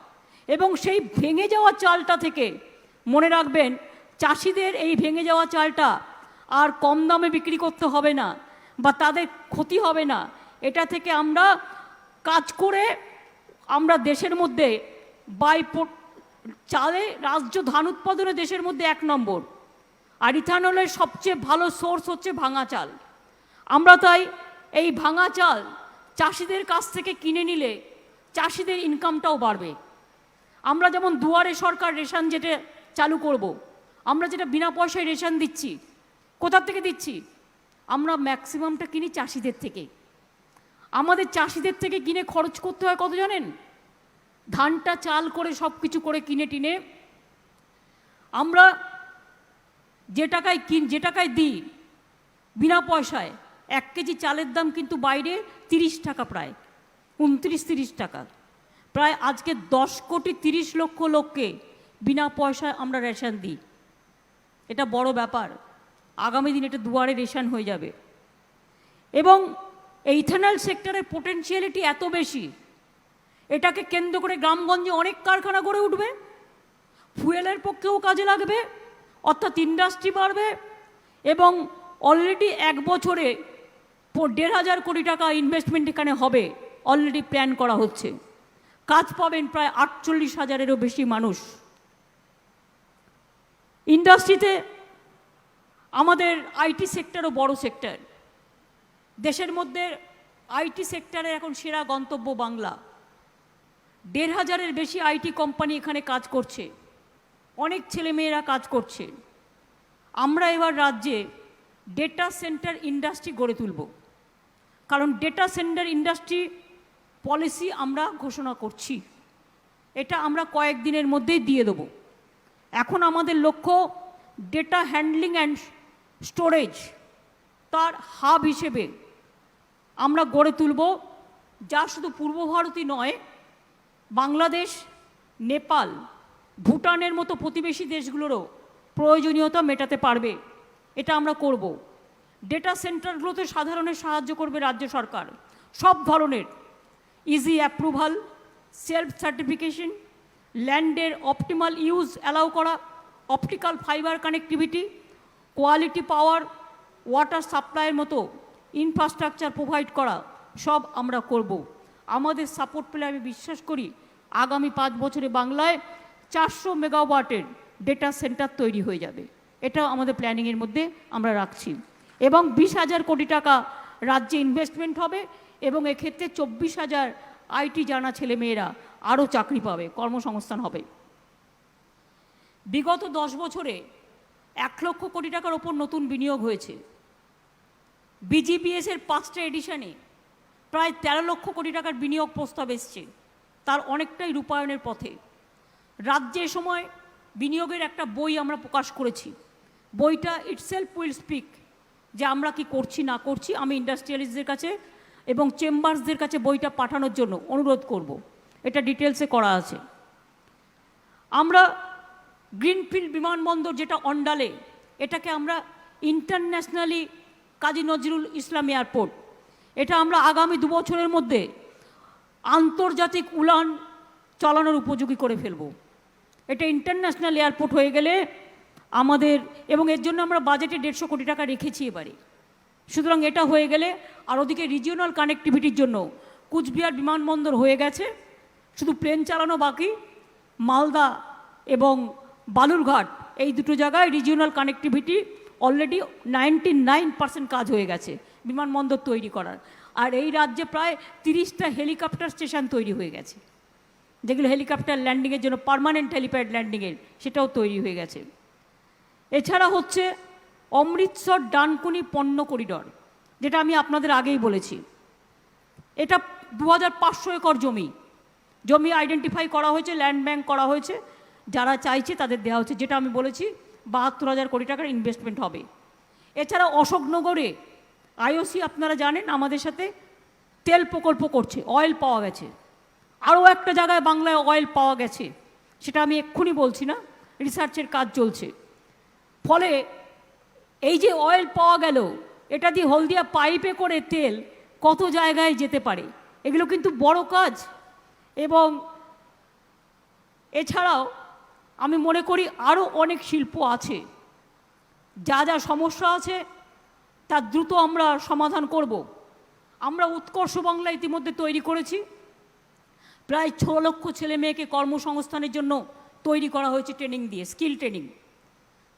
এবং সেই ভেঙে যাওয়া চালটা থেকে মনে রাখবেন চাষিদের এই ভেঙে যাওয়া চালটা আর কম দামে বিক্রি করতে হবে না, বা তাদের ক্ষতি হবে না। এটা থেকে আমরা কাজ করে আমরা দেশের মধ্যে চালে রাজ্য ধান উৎপাদনে দেশের মধ্যে 1 নম্বর। আর ইথানলের সবচেয়ে ভালো সোর্স হচ্ছে ভাঙা চাল। আমরা তাই এই ভাঙা চাল চাষিদের কাছ থেকে কিনে নিলে চাষিদের ইনকামটাও বাড়বে। আমরা যেমন দুয়ারে সরকার রেশন যেটা চালু করব, আমরা যেটা বিনা পয়সায় রেশন দিচ্ছি, কোথা থেকে দিচ্ছি? আমরা ম্যাক্সিমামটা কিনি চাষিদের থেকে। আমাদের চাষিদের থেকে কিনে খরচ করতে হয় কত জানেন? ধানটা চাল করে সব কিছু করে কিনে টিনে আমরা যে টাকায় দিই বিনা পয়সায়, 1 কেজি চালের দাম কিন্তু বাইরে 30 টাকা, প্রায় 29-30 টাকা। প্রায় আজকে 10 কোটি 30 লক্ষ লোককে বিনা পয়সায় আমরা রেশন দিই। এটা বড় ব্যাপার। আগামী দিন এটা দুয়ারে রেশন হয়ে যাবে। এবং এই ইথানল সেক্টরের পোটেনশিয়ালিটি এত বেশি, এটাকে কেন্দ্র করে গ্রামগঞ্জে অনেক কারখানা গড়ে উঠবে, ফুয়েলের পক্ষেও কাজে লাগবে, অর্থাৎ ইন্ডাস্ট্রি বাড়বে। এবং অলরেডি 1 বছরে 1,500 কোটি টাকা ইনভেস্টমেন্ট এখানে হবে, অলরেডি প্ল্যান করা হচ্ছে। কাজ পাবেন প্রায় 48,000-এরও বেশি মানুষ। ইন্ডাস্ট্রিতে আমাদের আইটি সেক্টরও বড় সেক্টর। দেশের মধ্যে আইটি সেক্টরে এখন সেরা গন্তব্য বাংলা। 1,500-এর বেশি আইটি কোম্পানি এখানে কাজ করছে, অনেক ছেলেমেয়েরা কাজ করছে। আমরা এবার রাজ্যে ডেটা সেন্টার ইন্ডাস্ট্রি গড়ে তুলব, কারণ ডেটা সেন্টার ইন্ডাস্ট্রি পলিসি আমরা ঘোষণা করছি। এটা আমরা কয়েকদিনের মধ্যেই দিয়ে দেব। এখন আমাদের লক্ষ্য ডেটা হ্যান্ডলিং অ্যান্ড স্টোরেজ তার হাব হিসেবে আমরা গড়ে তুলব, যা শুধু পূর্ব ভারতই নয়, বাংলাদেশ, নেপাল, ভুটানের মতো প্রতিবেশী দেশগুলোরও প্রয়োজনীয়তা মেটাতে পারবে। এটা আমরা করব। ডেটা সেন্টারগুলোতে সাধারণের সাহায্য করবে রাজ্য সরকার, সব ধরনের ইজি অ্যাপ্রুভাল, সেলফ সার্টিফিকেশন, ল্যান্ডের অপটিমাল ইউজ অ্যালাউ করা, optical fibre connectivity, quality power, water সাপ্লাইয়ের মতো ইনফ্রাস্ট্রাকচার প্রোভাইড করা, সব আমরা করব। আমাদের সাপোর্ট পেলে আমি বিশ্বাস করি আগামী 5 বছরে বাংলায় 400 মেগাওয়াটের ডেটা সেন্টার তৈরি হয়ে যাবে। এটাও আমাদের প্ল্যানিংয়ের মধ্যে আমরা রাখছি। এবং 20,000 কোটি টাকা রাজ্যে ইনভেস্টমেন্ট হবে, এবং এক্ষেত্রে 24,000 আইটি জানা ছেলেমেয়েরা আরও চাকরি পাবে, কর্মসংস্থান হবে। বিগত 10 বছরে 1 লক্ষ কোটি টাকার ওপর নতুন বিনিয়োগ হয়েছে। বিজিবিএসের 5টা এডিশনে প্রায় 13 লক্ষ কোটি টাকার বিনিয়োগ প্রস্তাব এসছে, তার অনেকটাই রূপায়ণের পথে। রাজ্যে সময় বিনিয়োগের একটা বই আমরা প্রকাশ করেছি। বইটা ইটসেলফ উইল স্পিক, যে আমরা কি করছি না করছি। আমি ইন্ডাস্ট্রিয়ালিস্টদের কাছে এবং চেম্বার্সদের কাছে বইটা পাঠানোর জন্য অনুরোধ করব। এটা ডিটেলসে করা আছে। আমরা গ্রিনফিল্ড বিমানবন্দর যেটা অন্ডালে, এটাকে আমরা ইন্টারন্যাশনালি কাজী নজরুল ইসলাম এয়ারপোর্ট, এটা আমরা আগামী 2 বছরের মধ্যে আন্তর্জাতিক উড়ান চালানোর উপযোগী করে ফেলব। এটা ইন্টারন্যাশনাল এয়ারপোর্ট হয়ে গেলে আমাদের, এবং এর জন্য আমরা বাজেটে 150 কোটি টাকা রেখেছি এবারে। সুতরাং এটা হয়ে গেলে, আর ওদিকে রিজিওনাল কানেক্টিভিটির জন্য কুচবিহার বিমানবন্দর হয়ে গেছে, শুধু প্লেন চালানো বাকি। মালদা এবং বালুরঘাট এই দুটো জায়গায় রিজিওনাল কানেক্টিভিটি অলরেডি 99% কাজ হয়ে গেছে বিমানবন্দর তৈরি করার। আর এই রাজ্যে প্রায় 30টা হেলিকপ্টার স্টেশন তৈরি হয়ে গেছে, যেগুলো হেলিকপ্টার ল্যান্ডিংয়ের জন্য পার্মানেন্ট হেলিপ্যাড ল্যান্ডিংয়ের, সেটাও তৈরি হয়ে গেছে। এছাড়া হচ্ছে অমৃতসর ডানকুনি পণ্য করিডর, যেটা আমি আপনাদের আগেই বলেছি। এটা 2500 একর জমি আইডেন্টিফাই করা হয়েছে, ল্যান্ড ব্যাংক করা হয়েছে, যারা চাইছে তাদের দেওয়া হচ্ছে। যেটা আমি বলেছি 72,000 কোটি টাকার ইনভেস্টমেন্ট হবে। এছাড়া অশোকনগরে আইওসি আপনারা জানেন আমাদের সাথে তেল প্রকল্প করছে, অয়েল পাওয়া গেছে। আরও একটা জায়গায় বাংলায় অয়েল পাওয়া গেছে, সেটা আমি এক্ষুনি বলছি না, রিসার্চের কাজ চলছে। ফলে এই যে অয়েল পাওয়া গেল, এটা দিয়ে হলদিয়া পাইপে করে তেল কত জায়গায় যেতে পারে, এগুলো কিন্তু বড় কাজ। এবং এছাড়াও আমি মনে করি আরও অনেক শিল্প আছে, যা যা সমস্যা আছে তার দ্রুত আমরা সমাধান করব। আমরা উৎকর্ষ বাংলা ইতিমধ্যে তৈরি করেছি, প্রায় 6 লক্ষ ছেলে মেয়েকে কর্মসংস্থানের জন্য তৈরি করা হয়েছে ট্রেনিং দিয়ে, স্কিল ট্রেনিং।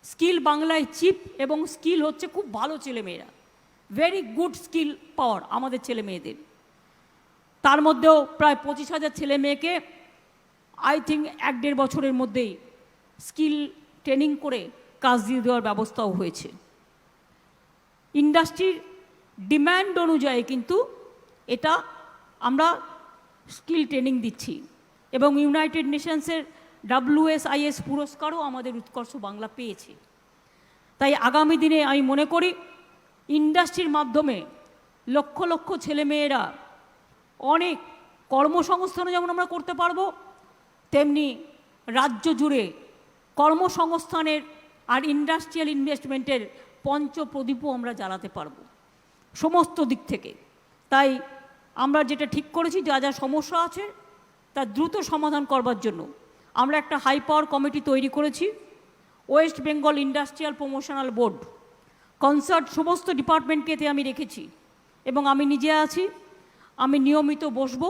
স্কিল বাংলায় চিপ এবং স্কিল হচ্ছে খুব ভালো ছেলেমেয়েরা, ভেরি গুড স্কিল পাওয়ার আমাদের ছেলে মেয়েদের। তার মধ্যেও প্রায় 25,000 ছেলে মেয়েকে আই থিঙ্ক 1-1.5 বছরের মধ্যেই স্কিল ট্রেনিং করে কাজ দিয়ে দেওয়ার ব্যবস্থাও হয়েছে। ইন্ডাস্ট্রির ডিম্যান্ড অনুযায়ী কিন্তু এটা আমরা স্কিল ট্রেনিং দিচ্ছি এবং ইউনাইটেড নেশনসের WSIS পুরস্কারও আমাদের উৎকর্ষ বাংলা পেয়েছে। তাই আগামী দিনে আমি মনে করি ইন্ডাস্ট্রির মাধ্যমে লক্ষ লক্ষ ছেলেমেয়েরা অনেক কর্মসংস্থানও যেমন আমরা করতে পারবো, তেমনি রাজ্য জুড়ে কর্মসংস্থানের আর ইন্ডাস্ট্রিয়াল ইনভেস্টমেন্টের পঞ্চপ্রদীপও আমরা জ্বালাতে পারবো সমস্ত দিক থেকে। তাই আমরা যেটা ঠিক করেছি, যা যা সমস্যা আছে তা দ্রুত সমাধান করবার জন্য আমরা একটা হাই পাওয়ার কমিটি তৈরি করেছি। West Bengal industrial promotional board concert সমস্ত ডিপার্টমেন্টকে এতে আমি রেখেছি এবং আমি নিজে আছি। আমি নিয়মিত বসবো,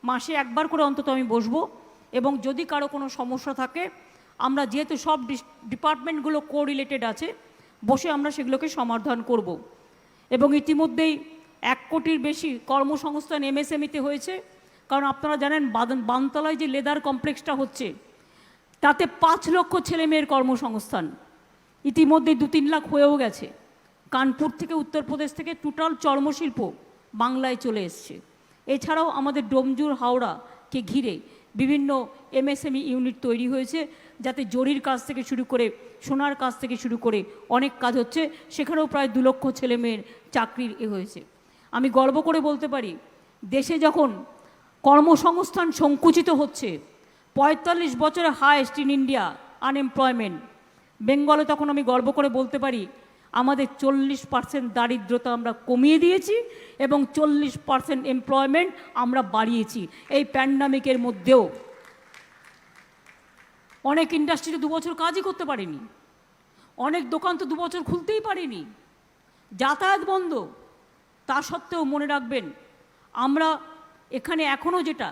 মাসে একবার করে অন্তত আমি বসবো এবং যদি কারো কোনো সমস্যা থাকে আমরা যেহেতু সব ডিপার্টমেন্টগুলো কোরিলেটেড আছে, বসে আমরা সেগুলোকে সমাধান করব। এবং ইতিমধ্যেই 1 কোটির বেশি কর্মসংস্থান MSME-তে হয়েছে। কারণ আপনারা জানেন বানতলায় যে লেদার কমপ্লেক্সটা হচ্ছে তাতে 5 লক্ষ ছেলে মেয়ের কর্মসংস্থান ইতিমধ্যে 2-3 লাখ হয়েও গেছে। কানপুর থেকে উত্তরপ্রদেশ থেকে টোটাল চর্মশিল্প বাংলায় চলে এসছে। এছাড়াও আমাদের ডোমজুর হাওড়াকে ঘিরে বিভিন্ন MSME ইউনিট তৈরি হয়েছে, যাতে জরির কাজ থেকে শুরু করে সোনার কাজ থেকে শুরু করে অনেক কাজ হচ্ছে। সেখানেও প্রায় 2 লক্ষ ছেলে মেয়ের চাকরির হয়েছে। আমি গর্ব করে বলতে পারি, দেশে যখন কর্মসংস্থান সংকুচিত হচ্ছে, 45 বছরে হাইয়েস্ট ইন ইন্ডিয়া আনএমপ্লয়মেন্ট, বেঙ্গলে তখন আমি গর্ব করে বলতে পারি আমাদের 40% দারিদ্রতা আমরা কমিয়ে দিয়েছি এবং 40% এমপ্লয়মেন্ট আমরা বাড়িয়েছি এই প্যান্ডামিকের মধ্যেও। অনেক ইন্ডাস্ট্রিতে 2 বছর কাজই করতে পারেনি, অনেক দোকান তো 2 বছর খুলতেই পারেনি, যাতায়াত বন্ধ। তা সত্ত্বেও মনে রাখবেন, আমরা এখানে এখনও যেটা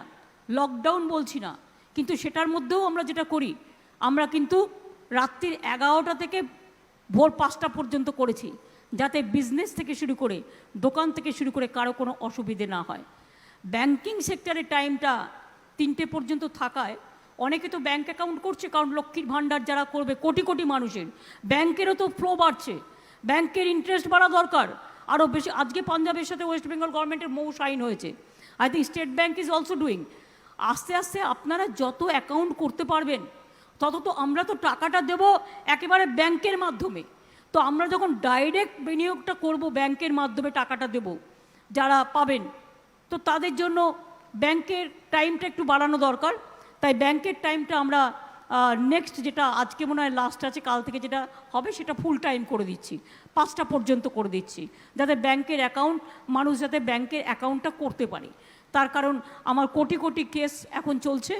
লকডাউন বলছি না, কিন্তু সেটার মধ্যেও আমরা যেটা করি, আমরা কিন্তু রাত্রির 11টা থেকে ভোর 5টা পর্যন্ত করেছি, যাতে বিজনেস থেকে শুরু করে দোকান থেকে শুরু করে কারো কোনো অসুবিধে না হয়। ব্যাংকিং সেক্টরের টাইমটা 3টে পর্যন্ত থাকায় অনেকে তো ব্যাংক অ্যাকাউন্ট করছে, কারণ লক্ষ্মীর ভাণ্ডার যারা করবে কোটি কোটি মানুষের, ব্যাংকেরও তো ফ্লো বাড়ছে, ব্যাংকের ইন্টারেস্ট বাড়া দরকার আরও বেশি। আজকে পাঞ্জাবের সাথে ওয়েস্ট বেঙ্গল গভর্নমেন্টের মৌ সাইন হয়েছে। I think state bank is also doing. আস্তে আস্তে আপনারা যত অ্যাকাউন্ট করতে পারবেন তত তো আমরা তো টাকাটা দেব একেবারে ব্যাংকের মাধ্যমে। তো আমরা যখন ডাইরেক্ট বিনিয়োগটা করব, ব্যাংকের মাধ্যমে টাকাটা দেব যারা পাবেন, তো তাদের জন্য ব্যাংকের টাইমটা একটু বাড়ানো দরকার। তাই ব্যাংকের টাইমটা আমরা নেক্সট যেটা আজকে মনে হয় লাস্ট আছে, কাল থেকে যেটা হবে সেটা ফুল টাইম করে দিচ্ছি, 5টা পর্যন্ত করে দিচ্ছি, যাতে ব্যাংকের অ্যাকাউন্ট মানুষ যাতে ব্যাংকের অ্যাকাউন্টটা করতে পারে। তার কারণ আমার কোটি কোটি কেস এখন চলছে।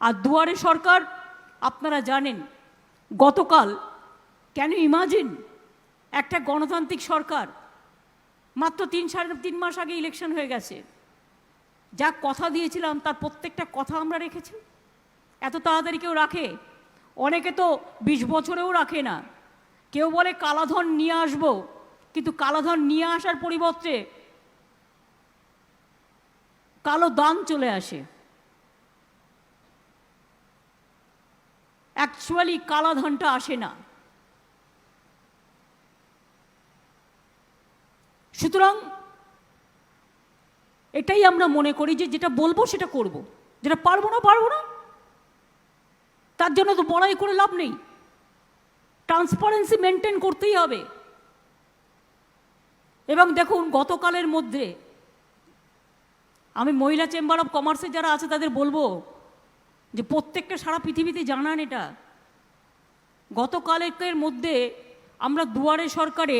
আর দুয়ারে সরকার আপনারা জানেন, গতকাল ক্যান ইউ ইমাজিন একটা গণতান্ত্রিক সরকার, মাত্র 3-3.5 মাস আগে ইলেকশন হয়ে গেছে, যা কথা দিয়েছিলাম তার প্রত্যেকটা কথা আমরা রেখেছি। এত তাড়াতাড়ি কেউ রাখে? অনেকে তো 20 বছরেও রাখে না। কেউ বলে কালাধন নিয়ে আসবো, কিন্তু কালাধন নিয়ে আসার পরিবর্তে কালো দান চলে আসে। অ্যাকচুয়ালি কালাধনটা আসে না। সুতরাং এটাই আমরা মনে করি যে যেটা বলবো সেটা করব, যেটা পারবো না তার জন্য তো বড়াই করে লাভ নেই। ট্রান্সপারেন্সি মেনটেন করতেই হবে। এবং দেখুন, গতকালের মধ্যে আমি মহিলা চেম্বার অফ কমার্সে যারা আছে তাদের বলবো যে প্রত্যেকটা সারা পৃথিবীতে জানান এটা, গতকালের মধ্যে আমরা দুয়ারে সরকারে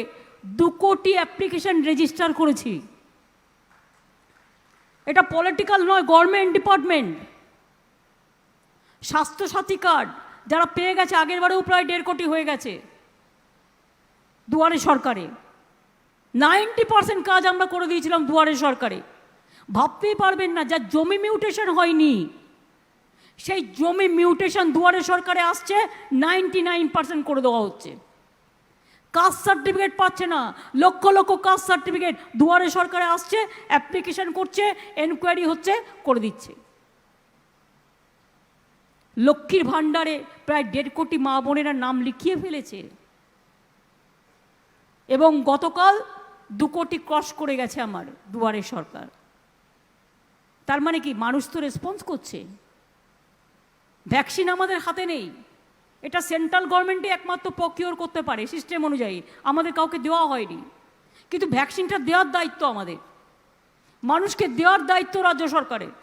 2 কোটি অ্যাপ্লিকেশন রেজিস্টার করেছি। এটা পলিটিক্যাল নয়, গভর্নমেন্ট ডিপার্টমেন্ট। স্বাস্থ্যসাথী কার্ড যারা পেয়ে গেছে, আগের বারেও প্রায় 1.5 কোটি হয়ে গেছে দুয়ারে সরকারে। 90% কাজ আমরা করে দিয়েছিলাম দুয়ারে সরকারে। ভাবতেই পারবেন না, যা জমি মিউটেশন হয়নি সেই জমি মিউটেশন দুয়ারে সরকারে আসছে, 99% করে দেওয়া হচ্ছে। কাস্ট সার্টিফিকেট পাচ্ছে না, লক্ষ লক্ষ কাস্ট সার্টিফিকেট দুয়ারে সরকারে আসছে, অ্যাপ্লিকেশন করছে, এনকোয়ারি হচ্ছে, করে দিচ্ছে। লক্ষ্মীর ভাণ্ডারে প্রায় 1.5 কোটি মা বোনেরা নাম লিখিয়ে ফেলেছে, এবং গতকাল 2 কোটি ক্রস করে গেছে আমার দুয়ারে সরকার। তার মানে কি, মানুষ তো রেসপন্স করছে। ভ্যাকসিন আমাদের হাতে নেই, এটা সেন্ট্রাল গভর্নমেন্টই একমাত্র প্রকিওর করতে পারে সিস্টেম অনুযায়ী, আমাদের কাউকে দেওয়া হয়নি। কিন্তু ভ্যাকসিনটা দেওয়ার দায়িত্ব আমাদের, মানুষকে দেওয়ার দায়িত্ব রাজ্য সরকারের।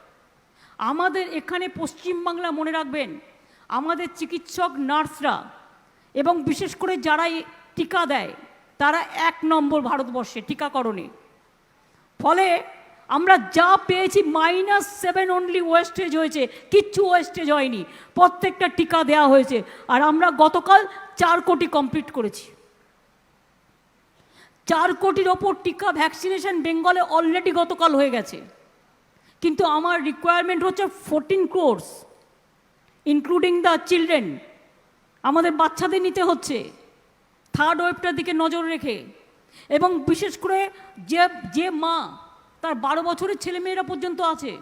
আমাদের এখানে পশ্চিমবাংলা, মনে রাখবেন, আমাদের চিকিৎসক নার্সরা এবং বিশেষ করে যারা টিকা দেয় তারা 1 নম্বর ভারতবর্ষে টিকাকরণে। ফলে আমরা যা পেয়েছি -7 অনলি ওয়েস্টেজ হয়েছে, কিচ্ছু ওয়েস্টেজ হয়নি, প্রত্যেকটা টিকা দেওয়া হয়েছে। আর আমরা গতকাল 4 কোটি কমপ্লিট করেছি। 4 কোটির ওপর টিকা ভ্যাকসিনেশন বেঙ্গলে অলরেডি গতকাল হয়ে গেছে। কিন্তু আমার রিকোয়ারমেন্ট হচ্ছে 14 crores ইনক্লুডিং দ্য চিলড্রেন। আমাদের বাচ্চাদের নিতে হচ্ছে, 3rd ওয়েভটার দিকে নজর রেখে। এবং বিশেষ করে যে মা তার 12 বছরের ছেলেমেয়েরা পর্যন্ত আছে,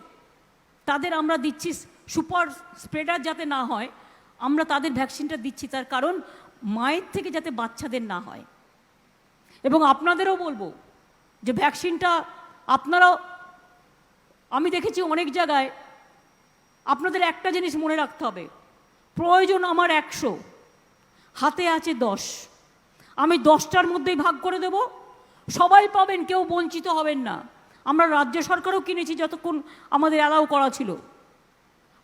তাদের আমরা দিচ্ছি, সুপার স্প্রেডার যাতে না হয় আমরা তাদের ভ্যাকসিনটা দিচ্ছি, তার কারণ মায়ের থেকে যাতে বাচ্চাদের না হয়। এবং আপনাদেরও বলবো যে ভ্যাকসিনটা আপনারাও, আমি দেখেছি অনেক জায়গায়, আপনাদের একটা জিনিস মনে রাখতে হবে, প্রয়োজন আমার 100, হাতে আছে 10, আমি 10টার মধ্যেই ভাগ করে দেব, সবাই পাবেন, কেউ বঞ্চিত হবেন না। আমরা রাজ্য সরকারও কিনেছি যতক্ষণ আমাদের অ্যালাউ করা ছিল,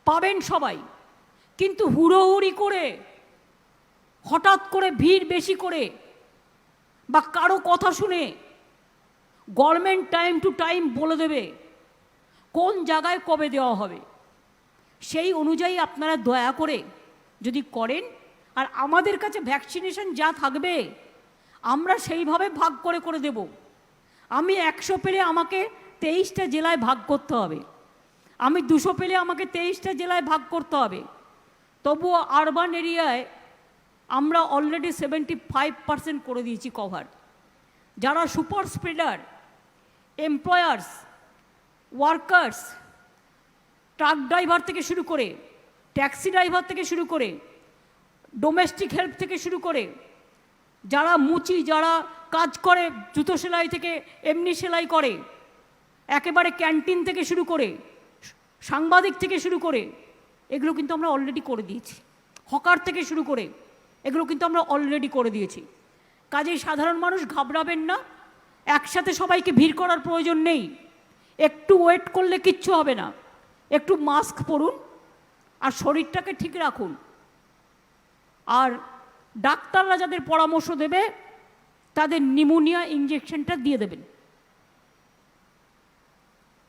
পাবেন সবাই। কিন্তু হুড়োহুড়ি করে, হঠাৎ করে ভিড় বেশি করে, বা কারো কথা শুনে গভর্নমেন্ট টাইম টু টাইম বলে দেবে কোন জায়গায় কবে দেওয়া হবে। সেই অনুযায়ী আপনারা দয়া করে যদি করেন, আর আমাদের কাছে ভ্যাকসিনেশন যা থাকবে আমরা সেইভাবে ভাগ করে করে দেব। আমি 100 পেলে আমাকে 23টা জেলায় ভাগ করতে হবে, আমি 200 পেলে আমাকে 23টা জেলায় ভাগ করতে হবে। তবুও আরবান এরিয়ায় আমরা অলরেডি 75% করে দিয়েছি কভার। যারা super spreader, employers, workers, truck driver থেকে শুরু করে, ট্যাক্সি ড্রাইভার থেকে শুরু করে, ডোমেস্টিক হেল্প থেকে শুরু করে, যারা মুচি, যারা কাজ করে জুতো সেলাই থেকে এমনি সেলাই করে, একেবারে ক্যান্টিন থেকে শুরু করে, সাংবাদিক থেকে শুরু করে, এগুলো কিন্তু আমরা অলরেডি করে দিয়েছি। হকার থেকে শুরু করে এগুলো কিন্তু আমরা অলরেডি করে দিয়েছি। কাজেই সাধারণ মানুষ ঘাবড়াবেন না, একসাথে সবাইকে ভিড় করার প্রয়োজন নেই। একটু ওয়েট করলে কিচ্ছু হবে না, একটু মাস্ক পরুন আর শরীরটাকে ঠিক রাখুন। আর ডাক্তাররা যাদের পরামর্শ দেবে তাদের নিউমোনিয়া ইঞ্জেকশনটা দিয়ে দেবেন।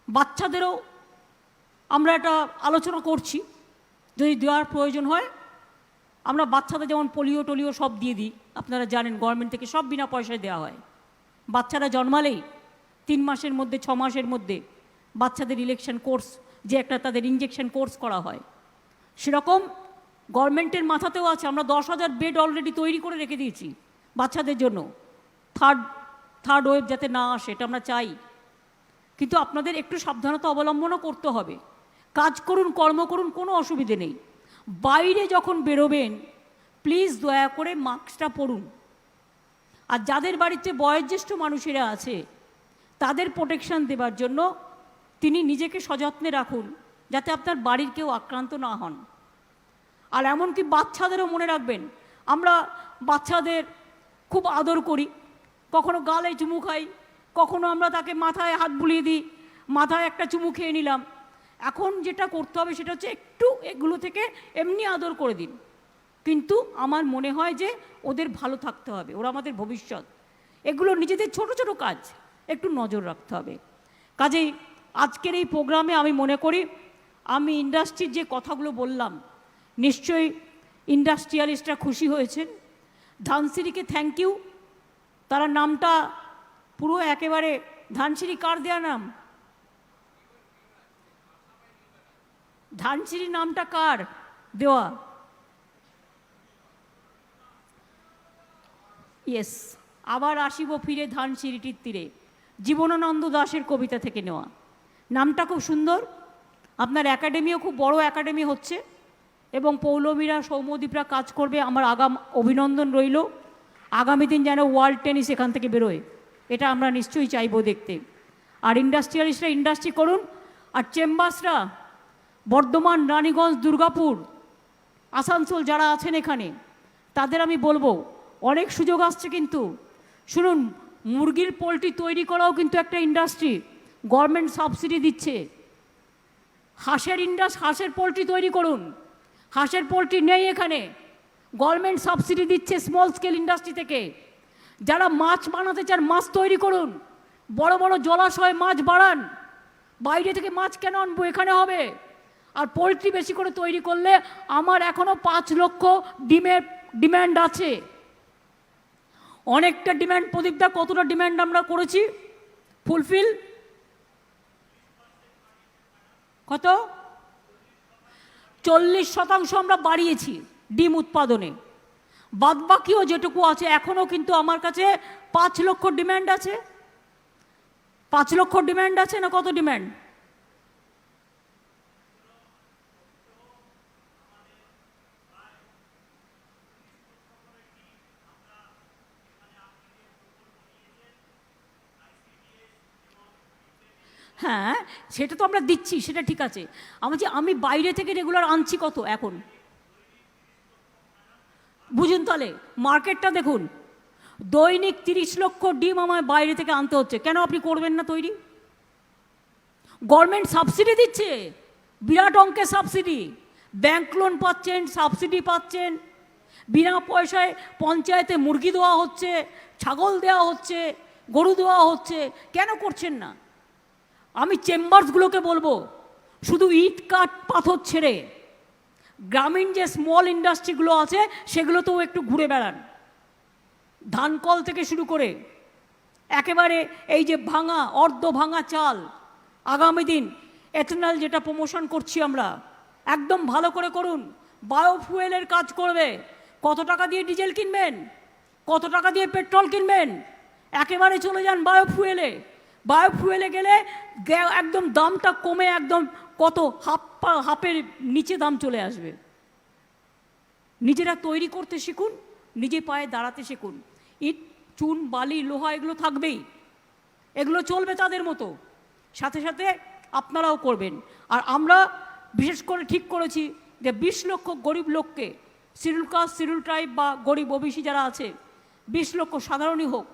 বাচ্চাদেরও আমরা এটা আলোচনা করছি, যদি দেওয়ার প্রয়োজন হয় আমরা বাচ্চাদের যেমন পোলিও টোলিও সব দিয়ে দিই, আপনারা জানেন গভর্নমেন্ট থেকে সব বিনা পয়সায় দেওয়া হয়। বাচ্চারা জন্মালেই 3 মাসের মধ্যে 6 মাসের মধ্যে বাচ্চাদের ইলেকশন কোর্স, যে একটা তাদের ইঞ্জেকশন কোর্স করা হয়, সেরকম গভর্নমেন্টের মাথাতেও আছে। আমরা 10,000 বেড অলরেডি তৈরি করে রেখে দিয়েছি বাচ্চাদের জন্য, থার্ড ওয়েভ যাতে না আসে এটা আমরা চাই। কিন্তু আপনাদের একটু সাবধানতা অবলম্বনও করতে হবে। কাজ করুন, কর্ম করুন, কোনো অসুবিধে নেই। বাইরে যখন বেরোবেন প্লিজ দয়া করে মাস্কটা পরুন। আর যাদের বাড়িতে বয়োজ্যেষ্ঠ মানুষেরা আছে তাদের প্রোটেকশন দেবার জন্য তিনি নিজেকে সযত্নে রাখুন, যাতে আপনার বাড়ির কেউ আক্রান্ত না হন। আর এমনকি বাচ্চাদেরও মনে রাখবেন, আমরা বাচ্চাদের খুব আদর করি, কখনো গালে চুমু খাই, কখনো আমরা তাকে মাথায় হাত বুলিয়ে দিই, মাথায় একটা চুমু খেয়ে নিলাম। এখন যেটা করতে হবে সেটা হচ্ছে একটু এগুলো থেকে এমনি আদর করে দিন, কিন্তু আমার মনে হয় যে ওদের ভালো থাকতে হবে, ওরা আমাদের ভবিষ্যৎ। এগুলো নিজেদের ছোট ছোট কাজ একটু নজর রাখতে হবে। কাজেই আজকের এই প্রোগ্রামে আমি মনে করি আমি ইন্ডাস্ট্রির যে কথাগুলো বললাম নিশ্চয়ই ইন্ডাস্ট্রিয়ালিস্টরা খুশি হয়েছেন। ধানসিঁড়িকে থ্যাংক ইউ, তারা নামটা পুরো একেবারে, ধানসিঁড়ি কার দেয়া নাম? ধানসিঁড়ি নামটা কার দেওয়া? ইয়েস, আবার আসিব ফিরে ধানসিঁড়িটির তীরে, জীবনানন্দ দাশের কবিতা থেকে নেওয়া। নামটা খুব সুন্দর। আপনার একাডেমিও খুব বড় একাডেমি হচ্ছে এবং পৌলমীরা সৌম্যদীপরা কাজ করবে। আমার অভিনন্দন রইল। আগামী দিন যেন ওয়ার্ল্ড টেনিস এখান থেকে বেরোয়, এটা আমরা নিশ্চয়ই চাইবো দেখতে। আর ইন্ডাস্ট্রিয়ালিস্টরা ইন্ডাস্ট্রি করুন, আর চেম্বার্সরা বর্ধমান, রানীগঞ্জ, দুর্গাপুর, আসানসোল যারা আছেন এখানে, তাদের আমি বলবো অনেক সুযোগ আসছে। কিন্তু শুনুন, মুরগির পোলট্রি তৈরি করাও কিন্তু একটা ইন্ডাস্ট্রি, গভর্নমেন্ট সাবসিডি দিচ্ছে। হাঁসের পোলট্রি তৈরি করুন, হাঁসের পোলট্রি নেই এখানে, গভর্নমেন্ট সাবসিডি দিচ্ছে স্মল স্কেল ইন্ডাস্ট্রি থেকে। যারা মাছ বানাতে চান, মাছ তৈরি করুন, বড় বড় জলাশয়ে মাছ বাড়ান। বাইরে থেকে মাছ কেন আনবো, এখানে হবে। আর পোলট্রি বেশি করে তৈরি করলে আমার এখনও 5 লক্ষ ডিমের ডিম্যান্ড আছে, অনেকটা ডিম্যান্ড। প্রদীপদা, কতটা ডিম্যান্ড আমরা করেছি ফুলফিল? কত? 40% আমরা বাড়িয়েছি ডিম উৎপাদনে। বাদবাকিও যেটুকু আছে এখনও কিন্তু আমার কাছে 5 লক্ষ ডিম্যান্ড আছে। 5 লক্ষ ডিম্যান্ড আছে না কত ডিম্যান্ড? হ্যাঁ, সেটা তো আমরা দিচ্ছি, সেটা ঠিক আছে। আমি বাইরে থেকে রেগুলার আনছি কত এখন বুঝুন তাহলে। মার্কেটটা দেখুন, দৈনিক 30 লক্ষ ডিম আমায় বাইরে থেকে আনতে হচ্ছে। কেন আপনি করবেন না তৈরি? গভর্নমেন্ট সাবসিডি দিচ্ছে, বিরাট অঙ্কের সাবসিডি। ব্যাংক লোন পাচ্ছেন, সাবসিডি পাচ্ছেন, বিনা পয়সায় পঞ্চায়েতে মুরগি দেওয়া হচ্ছে, ছাগল দেওয়া হচ্ছে, গরু দেওয়া হচ্ছে। কেন করছেন না? আমি চেম্বার্সগুলোকে বলবো, শুধু ইট কাঠ পাথর ছেড়ে গ্রামীণ যে স্মল ইন্ডাস্ট্রিগুলো আছে সেগুলোতেও একটু ঘুরে বেড়ান। ধানকল থেকে শুরু করে একেবারে এই যে ভাঙা, অর্ধ ভাঙা চাল, আগামী দিন এথেনল যেটা প্রমোশন করছি আমরা, একদম ভালো করে করুন। বায়োফুয়েলের কাজ করবে। কত টাকা দিয়ে ডিজেল কিনবেন, কত টাকা দিয়ে পেট্রোল কিনবেন, একেবারে চলে যান বায়োফুয়েলে। বায়োফুয়েলে গেলে একদম দামটা কমে একদম কত হাফের নিচে দাম চলে আসবে। নিজেরা তৈরি করতে শিখুন, নিজে পায়ে দাঁড়াতে শিখুন। ইট, চুন, বালি, লোহা এগুলো থাকবেই, এগুলো চলবে তাদের মতো, সাথে সাথে আপনারাও করবেন। আর আমরা বিশেষ করে ঠিক করেছি যে 20 লক্ষ গরিব লোককে, শিডিউল কাস্ট, শিডিউল ট্রাইব বা গরিব ওবিসি যারা আছে, 20 লক্ষ সাধারণই হোক,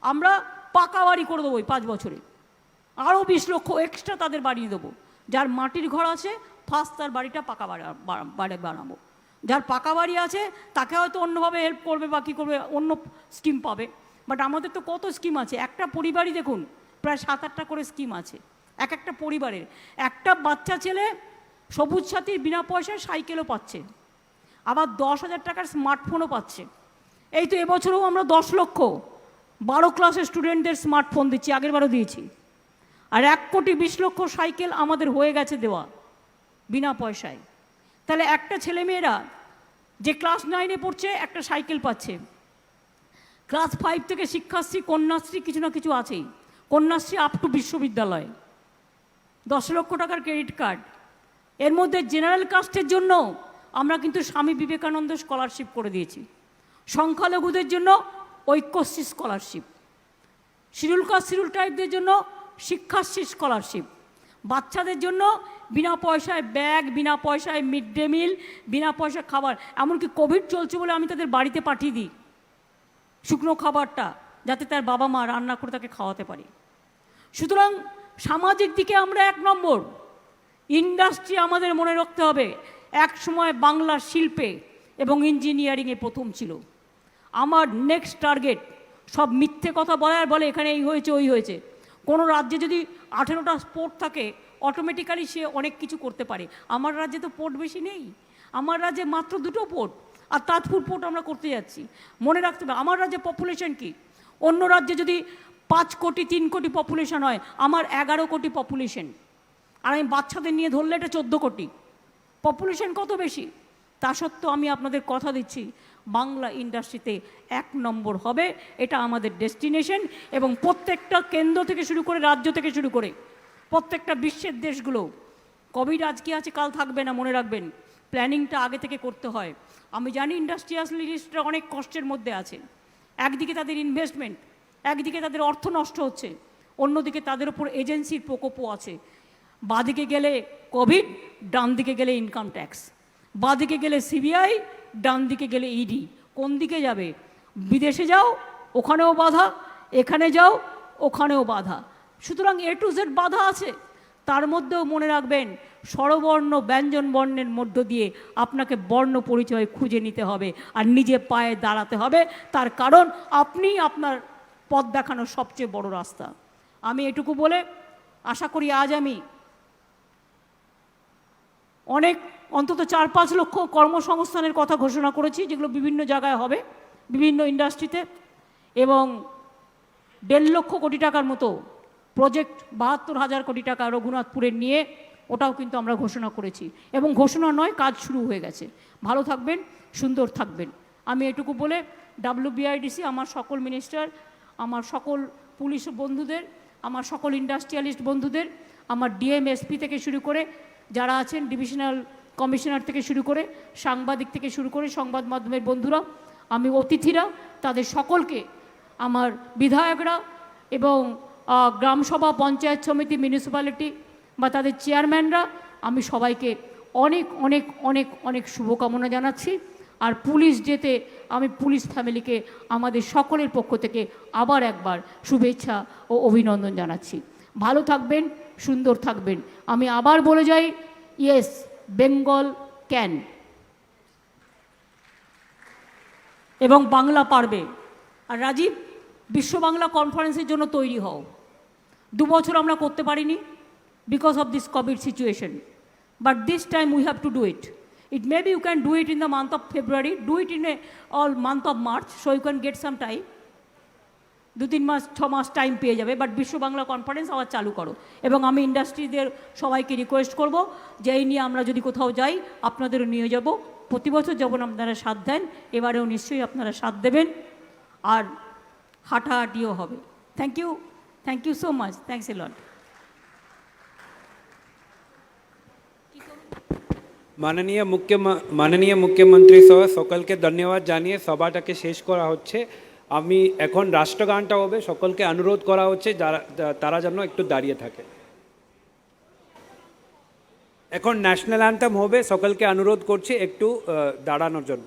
আমরা পাকা বাড়ি করে দেবো এই 5 বছরে। আরও 20 লক্ষ এক্সট্রা তাদের বাড়িয়ে দেবো। যার মাটির ঘর আছে ফার্স্ট তার বাড়িটা পাকা বাড়ি বানাবো। যার পাকা বাড়ি আছে তাকে হয়তো অন্যভাবে হেল্প করবে বা কী করবে, অন্য স্কিম পাবে। বাট আমাদের তো কত স্কিম আছে। একটা পরিবারই দেখুন প্রায় 7-8টা করে স্কিম আছে এক একটা পরিবারের। একটা বাচ্চা ছেলে সবুজ সাথীর বিনা পয়সায় সাইকেলও পাচ্ছে, আবার 10,000 টাকার স্মার্টফোনও পাচ্ছে। এই তো এবছরেও আমরা 10 লক্ষ 12 ক্লাসের স্টুডেন্টদের স্মার্টফোন দিচ্ছি, আগেরবারও দিয়েছি। আর 1,20,00,000 সাইকেল আমাদের হয়ে গেছে দেওয়া বিনা পয়সায়। তাহলে একটা ছেলেমেয়েরা যে ক্লাস 9-এ পড়ছে একটা সাইকেল পাচ্ছে, ক্লাস 5 থেকে শিক্ষাশ্রী, কন্যাশ্রী কিছু না কিছু আছেই, কন্যাশ্রী আপ টু বিশ্ববিদ্যালয়, 10 লক্ষ টাকার ক্রেডিট কার্ড। এর মধ্যে জেনারেল কাস্টের জন্য আমরা কিন্তু স্বামী বিবেকানন্দ স্কলারশিপ করে দিয়েছি, সংখ্যালঘুদের জন্য Aikyashree scholarship, scheduled caste scheduled ট্রাইবদের জন্য শিক্ষাশ্রী স্কলারশিপ, বাচ্চাদের জন্য বিনা পয়সায় ব্যাগ, বিনা পয়সায় মিড ডে মিল, বিনা পয়সায় খাবার। এমনকি কোভিড চলছে বলে আমি তাদের বাড়িতে পাঠিয়ে দিই শুকনো খাবারটা, যাতে তার বাবা মা রান্না করে তাকে খাওয়াতে পারি। সুতরাং সামাজিক দিকে আমরা 1 নম্বর। ইন্ডাস্ট্রি আমাদের মনে রাখতে হবে, এক সময় বাংলার শিল্পে এবং ইঞ্জিনিয়ারিংয়ে প্রথম ছিল। আমার নেক্সট টার্গেট, সব মিথ্যে কথা বলে আর বলে এখানে এই হয়েছে ওই হয়েছে। কোনো রাজ্যে যদি 18টা পোর্ট থাকে অটোমেটিক্যালি সে অনেক কিছু করতে পারে। আমার রাজ্যে তো পোর্ট বেশি নেই, আমার রাজ্যে মাত্র 2টো পোর্ট, আর তাজপুর পোর্ট আমরা করতে যাচ্ছি। মনে রাখতে হবে আমার রাজ্যে পপুলেশন কি, অন্য রাজ্যে যদি 5 কোটি 3 কোটি পপুলেশন হয়, আমার 11 কোটি পপুলেশন, আর আমি বাচ্চাদের নিয়ে ধরলে এটা 14 কোটি। পপুলেশন কত বেশি? তা সত্ত্বেও আমি আপনাদের কথা দিচ্ছি, বাংলা ইন্ডাস্ট্রিতে 1 নম্বর হবে। এটা আমাদের ডেস্টিনেশন, এবং প্রত্যেকটা কেন্দ্র থেকে শুরু করে, রাজ্য থেকে শুরু করে প্রত্যেকটা বিশ্বের দেশগুলো, কোভিড আজকে আছে কাল থাকবে না, মনে রাখবেন। প্ল্যানিংটা আগে থেকে করতে হয়। আমি জানি ইন্ডাস্ট্রিয়ালিস্টরা অনেক কষ্টের মধ্যে আছে। একদিকে তাদের ইনভেস্টমেন্ট, একদিকে তাদের অর্থ নষ্ট হচ্ছে, অন্যদিকে তাদের উপর এজেন্সির প্রকোপও আছে। বাঁদিকে গেলে কোভিড, ডান দিকে গেলে ইনকাম ট্যাক্স, বাঁদিকে গেলে সিবিআই, ডান দিকে গেলে ইডি। কোন দিকে যাবে? বিদেশে যাও, ওখানেও বাধা, এখানে যাও, ওখানেও বাধা। সুতরাং A to Z বাধা আছে। তার মধ্যেও মনে রাখবেন, স্বরবর্ণ ব্যঞ্জন বর্ণের মধ্য দিয়ে আপনাকে বর্ণ পরিচয় খুঁজে নিতে হবে আর নিজে পায়ে দাঁড়াতে হবে। তার কারণ আপনি আপনার পথ দেখানোর সবচেয়ে বড় রাস্তা। আমি এটুকু বলে আশা করি আজ আমি অনেক, অন্তত 4-5 লক্ষ কর্মসংস্থানের কথা ঘোষণা করেছি, যেগুলো বিভিন্ন জায়গায় হবে, বিভিন্ন ইন্ডাস্ট্রিতে, এবং 1.5 লক্ষ কোটি টাকার মতো প্রজেক্ট, 72,000 কোটি টাকা রঘুনাথপুরের নিয়ে, ওটাও কিন্তু আমরা ঘোষণা করেছি। এবং ঘোষণা নয়, কাজ শুরু হয়ে গেছে। ভালো থাকবেন, সুন্দর থাকবেন। আমি এটুকু বলে WBIDC, আমার সকল মিনিস্টার, আমার সকল পুলিশ বন্ধুদের, আমার সকল ইন্ডাস্ট্রিয়ালিস্ট বন্ধুদের, আমার ডিএম এসপি থেকে শুরু করে যারা আছেন, ডিভিশনাল কমিশনার থেকে শুরু করে, সাংবাদিক থেকে শুরু করে সংবাদ মাধ্যমের বন্ধুরা, আমি অতিথিরা, তাদের সকলকে, আমার বিধায়করা এবং গ্রামসভা, পঞ্চায়েত সমিতি, মিউনিসিপ্যালিটি বা তাদের চেয়ারম্যানরা, আমি সবাইকে অনেক অনেক অনেক অনেক শুভকামনা জানাচ্ছি। আর পুলিশ যেতে আমি পুলিশ ফ্যামিলিকে আমাদের সকলের পক্ষ থেকে আবার একবার শুভেচ্ছা ও অভিনন্দন জানাচ্ছি। ভালো থাকবেন, সুন্দর থাকবেন। আমি আবার বলে যাই, ইয়েস, বেঙ্গল ক্যান, এবং বাংলা পারবে। আর রাজীব, বিশ্ব বাংলা কনফারেন্সের জন্য তৈরি হও। 2 বছর আমরা করতে পারিনি because of this COVID situation, but this time we have to do it. It maybe you can do it in the month of February, do it in all month of March, so you can get some time. 2-3 mass 6 mass time পেয়ে যাবে, but বিশ্ব Bangla conference আবার চালু করো। এবং আমি ইন্ডাস্ট্রিদের সবাইকে request করব যে এই নিয়ে আমরা যদি কোথাও যাই, আপনাদেরও নিয়ে যাব। প্রতি বছর যেমন আপনারা সাথ দেন, এবারেও নিশ্চয়ই আপনারা সাথ দেবেন, আর হাঁটাহাঁটিও হবে। Thank you so much, thanks a lot. মাননীয় মুখ্যমন্ত্রী সহ সকলকে ধন্যবাদ জানিয়ে সভাটাকে শেষ করা হচ্ছে। আমি এখন রাষ্ট্রগানটা হবে, সকলকে অনুরোধ করা হচ্ছে তারা যেন একটু দাঁড়িয়ে থাকে। এখন ন্যাশনাল অ্যান্থেম হবে, সকলকে অনুরোধ করছি একটু দাঁড়ানোর জন্য।